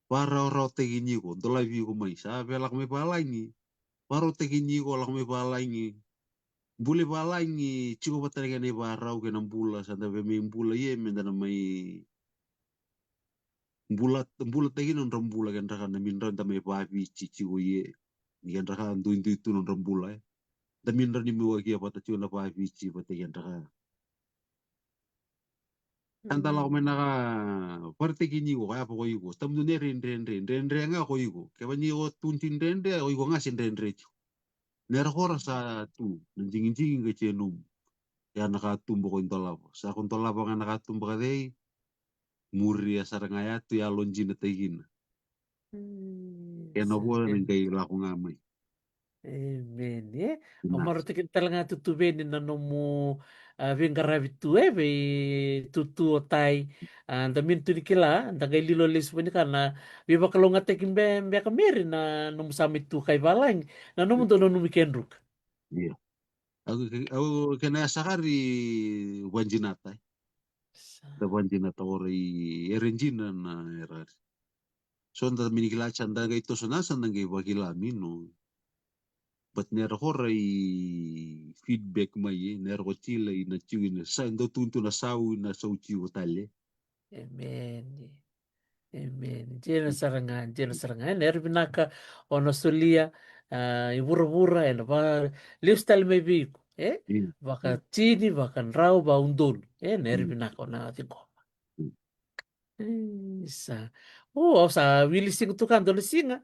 Para ora tegi ni ko dola vi ko mai sa be lak mai balai ni. Para tegi ni ko lak mai balai ni. Bule balai ni chiko patage ne barau ke nam bula sa da be mai bula ye men da mai bulat bulat tegi non rambula kan raka na min ran da mai ba vici chiko ye. Ni kan raka andu indu itu non rambula. Da min ran ni mi wagi apa ta chiko na ba vici patage kan raka. Antala ko menaka parte kini ko kaya po ko yugo. Tamdo ne rendre nga ko yugo. Kaya ni ko tuntin rendre ko yugo nga sin rendre. Nera ko sa tu nanjingin jingin ke chenum. Ya nakatumbo ko intola po. Sa kung tola po nga nakatumbo ka day muri asar nga ya tu ya lonji na tigin. Kaya nabo nang kay lako nga may. Amen. Yeah. Pinas. Amarotikin talaga tutubin na no mo vingaravitu be tutu tay anda mintu ni kila anda kay lilo lisbo ni kana biba kalunga tekin be kameri na no mo samit tu kay balang na no mo dono no mikenruk. Iya. Aku kena sakari wanjinata. Da wanjinata ori erenjina na era. So anda minikilacha anda kay tosonasan anda kay wakilamino. But ner horai feedback mai ner ko chila ina chiwi na sa ndo tuntu na sau na sau chiwo tale. Amen. Amen. Jena sarangan. Er binaka ono sulia ibura-bura en ba lifestyle may biku. Iya. Baka chini, baka rau, ba undul. Er Hmm. binaka na tiko. Sa. Oh, sa wili sing tu kan dole singa.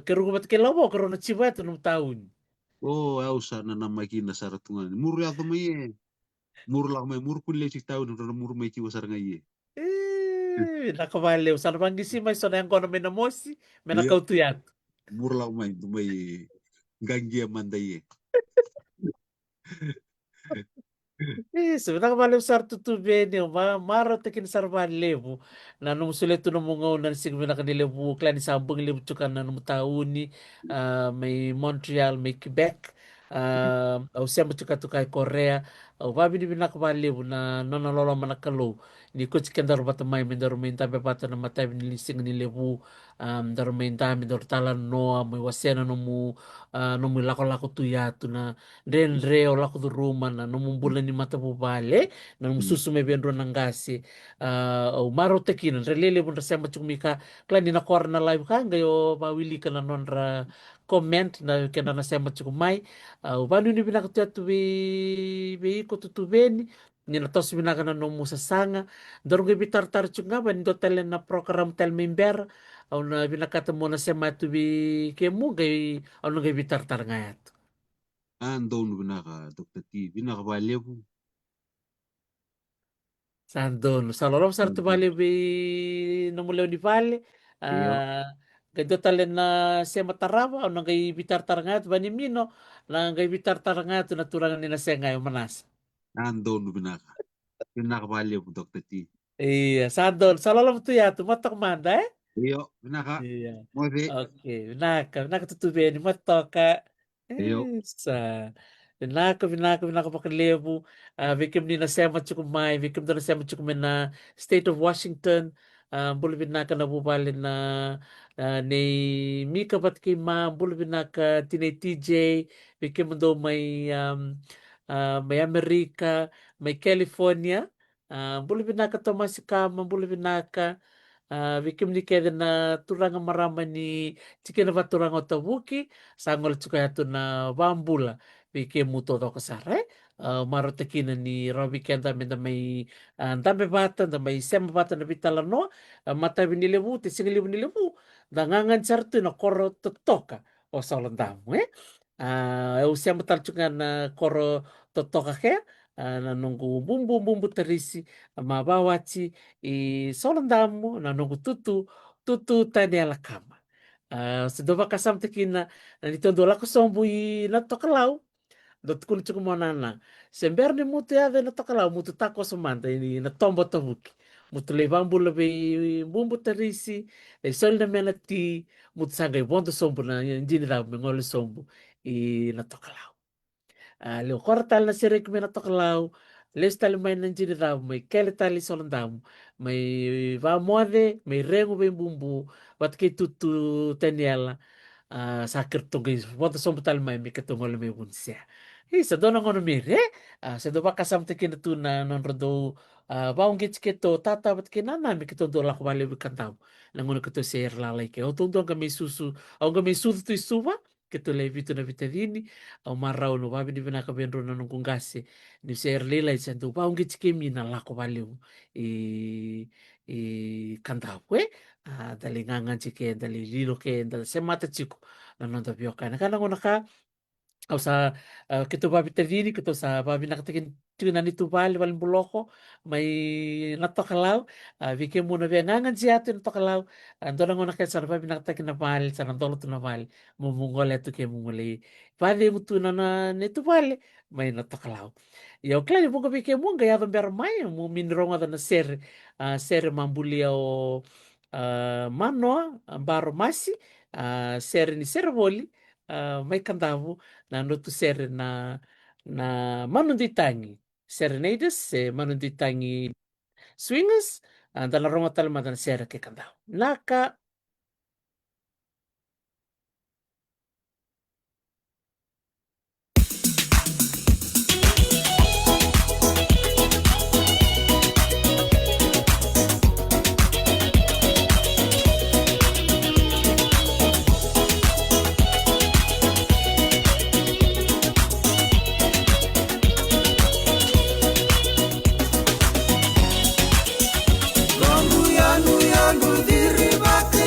Kerugubat ke labo karena cibat no tahun. Oh, au sana na makina saratungan. Mur ya to mai mur lang mai mur kulle si tau na mur mai chiwo sar ngai. Nakavaleu. Sana bangisi may so na yang kono minamosi, Iya, menakautuyat. mur lang mai to mai ganggia mandai. Isso, nakabalib sarto tu bene, maro tekin sarban levo. Na nung suleto na mga unan sigmi na kanilevo, klani sambang levo tsukan na nung tauni, may Montreal, may Quebec, au siya mo tsuka tu kay Korea, au babi ni binakabalibo na nanalolo manakalo, ni kutsi kendaro bata may mindaro may tabi bata na matay nilising ni levo, daro may dami, daro talan no, may wasena no mo lako-lako tuyato na renre o lako do ruma na numumbulan ni mata bubale na numususume bendro ng gasi o maro tekinan relele bun rasema chumika klani na kor na live ka ngayo pawili ka na non ra comment na kena na sema chukumai o banu ni binakutya tu be ko tutubeni ni na tos binaka na no musasanga dorong bitar tar chunga ban do tele na program tel member auna vinakata mona sema tu bi ke mungai auna ngai bitar ngayat. Andon binaka Dr. T binaka balebu. Sandon, salorong sartu bali bi namuleo ni vale. Iyo, Gado talen na sema tarava auna ngai bitar ngayat bani mino na ngai bitar ngayat na turangan ni na sengai manas. andon binaka balebu Dr. T. Iya, sandon, salorong tu ya tu matok manda eh. Iyo, binaka. Iya. Mobe. Oke, vinaka tutubeni matoka. Iyo, Sa vinaka pakalevu. Vikim ni na sema chukumai, vikim na sema chukumena State of Washington. Bulu vinaka na bubali na ni Mika Batkima, bulu vinaka tinay TJ, vikim do may Amerika, may California. Bulu vinaka Tomasikama, bulu vinaka vikim ni keda na turanga marama ni chikena va turanga tabuki sangol chuka yatu na bambula vikim muto do kasare maro tekina ni robi kenda menda mai ndambe bata da mai sema bata na vitala no mata vinilevu te singilivu nilevu da ngangan sartu na koro totoka o salandamu eu sema tal chuka na koro totoka ke na nunggu bumbu terisi ma bawachi i solandamu na nungu tutu tani ala kama. Sedova kasam tekina ni tondo lako sombu i na tokalau dot kun chuku monana sember ni mutu ya na tokalau mutu tako somanta ini na tombo tabuki mutu le bambu le bumbu terisi le sol na mena ti mutu sangai bondo sombu na njini da mengole sombu i na tokalau. Leo kora tali na sere kumena tokalau les tali mai na njini da mai kele tali solandamu mai va moade mai rengu be bumbu wat ke tutu teniela sakir tunggu wonta sombu tali mai mi ketungol me bunsia sa dona ngono mere sa do baka sam tekin tu na non rodo baung gits keto tata bat ke nana mi keto do lako bale bi kantam na ngono keto ser la like o tundo ga me susu au ga me susu tu suba keto le vitu na vitadini au marau no babi di bina ka benro na nung kungase ni ser lela i santu baung gits ke mi na lako bale i kantam we dali ngangan chike dali lilo ke dali semata chiku na nonda bioka na kana ngono ka au sa keto babi terdini keto sa babi nakatakin tuna ni tubal wal buloko may natakalau vike muna via ngangan siya tu natakalau ando na ngona kaya sa babi nakatakin na bal sa nandolo tu na bal mumungole tu ke mungole pade mutu na ni tubal may natakalau yo klaro bunga vike munga ya ber mai mu minronga da na ser mambulia o manoa baro masi ser ni ser voli may kandavu na nutu ser na manunditangi serenades manunditangi swingers dalla ronga talma dan sera ke kandau naka Yanu yanu diri bate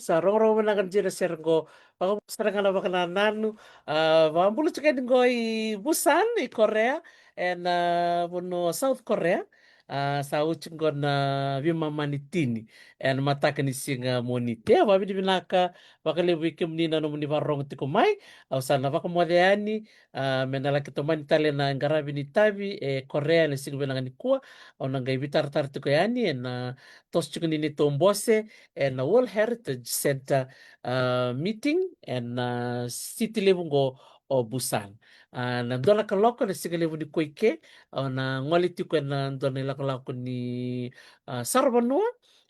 sa rongrong manakan jira sergo ako sarangan na bakananu mambulo chika dingo I Busan I Korea and puno South Korea sa uchingo na vima manitini and mataka ni singa monite wabi di binaka bakale wiki mnina no muni varong tiko mai au sana baka modeani menala kito mani tale na ngarabi ni tabi Korea ni singa binanga ni kuwa au nangai bitar tar tiko yani and tos chiko nini tombose and World Heritage Center meeting and city level go o Busan. Na dola ka loko na sige level ni Koike na ngoliti ko na dola nila ka loko ni Sarbanua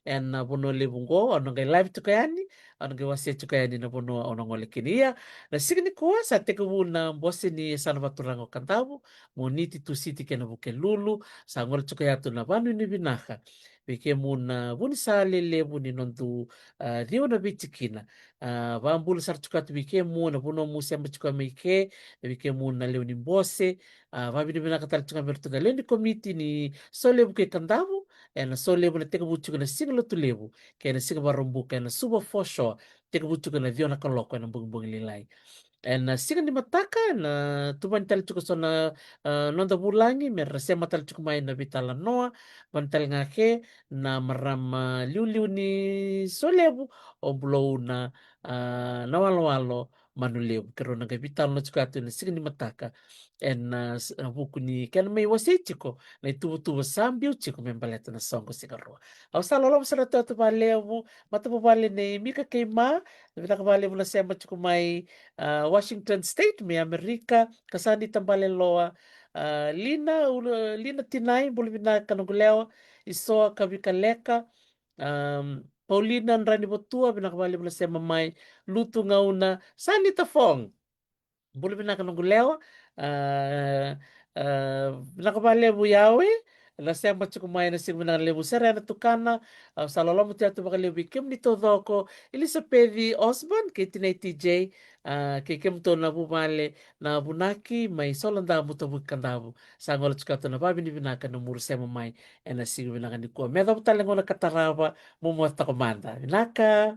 and na bono level go ono ngai live to kayani ono ngai wasi to kayani na bono ono ngole kinia na sige ni kuwa sa teka na bosi ni sana baturango kantabu mo niti tu city kena buke lulu sa ngole to kayatu na banu ni binaka Bike muna buni sa lele buni nontu rio na bitikina vambulu sar chukatu bike muna buno musi amba chukua meike bike muna leo ni mbose vabi ni bina katala chukua mertunga leo ni komiti ni so lebu ke kandamu na so lebu na teka buchuka na singa lotu lebu kaya na singa barumbuka na suba fosho teka buchuka na vio na kaloko na bungi lilai na siga ni mataka na tuban tali chuko so na nonda bulangi mer se matal chuko mai na vitala noa bantal ngake na maram liu ni solebu o blow na na walo walo manulebu kero na vital no chuko atu na siga ni mataka na buku ni kan mai wasi chiko na tubu sambiu chiko membaleta na songo sigaroa au sa lolo sa tu balebu matabu bale ne mika keima na balebu na sema chuko mai Washington State me Amerika kasani tambale loa lina tinai bulbina kanuguleo isoa kabika leka Paulina nrani botua binakabali bula sema mai lutu ngauna sani tafong bulbina kanuguleo binakabali buyawe la sema chukumai na sigmina lebu sera na tukana salolomo tiatu bakalebu kim ni todoko Elizabeth Osborne kitinay TJ kekem to na bumale na bunaki may solanda mo to kandabu sa ngol chkato na babi ni binaka no mursema mai ena sigu binaka ni ko medo talengo na kataraba mo mo ta komanda binaka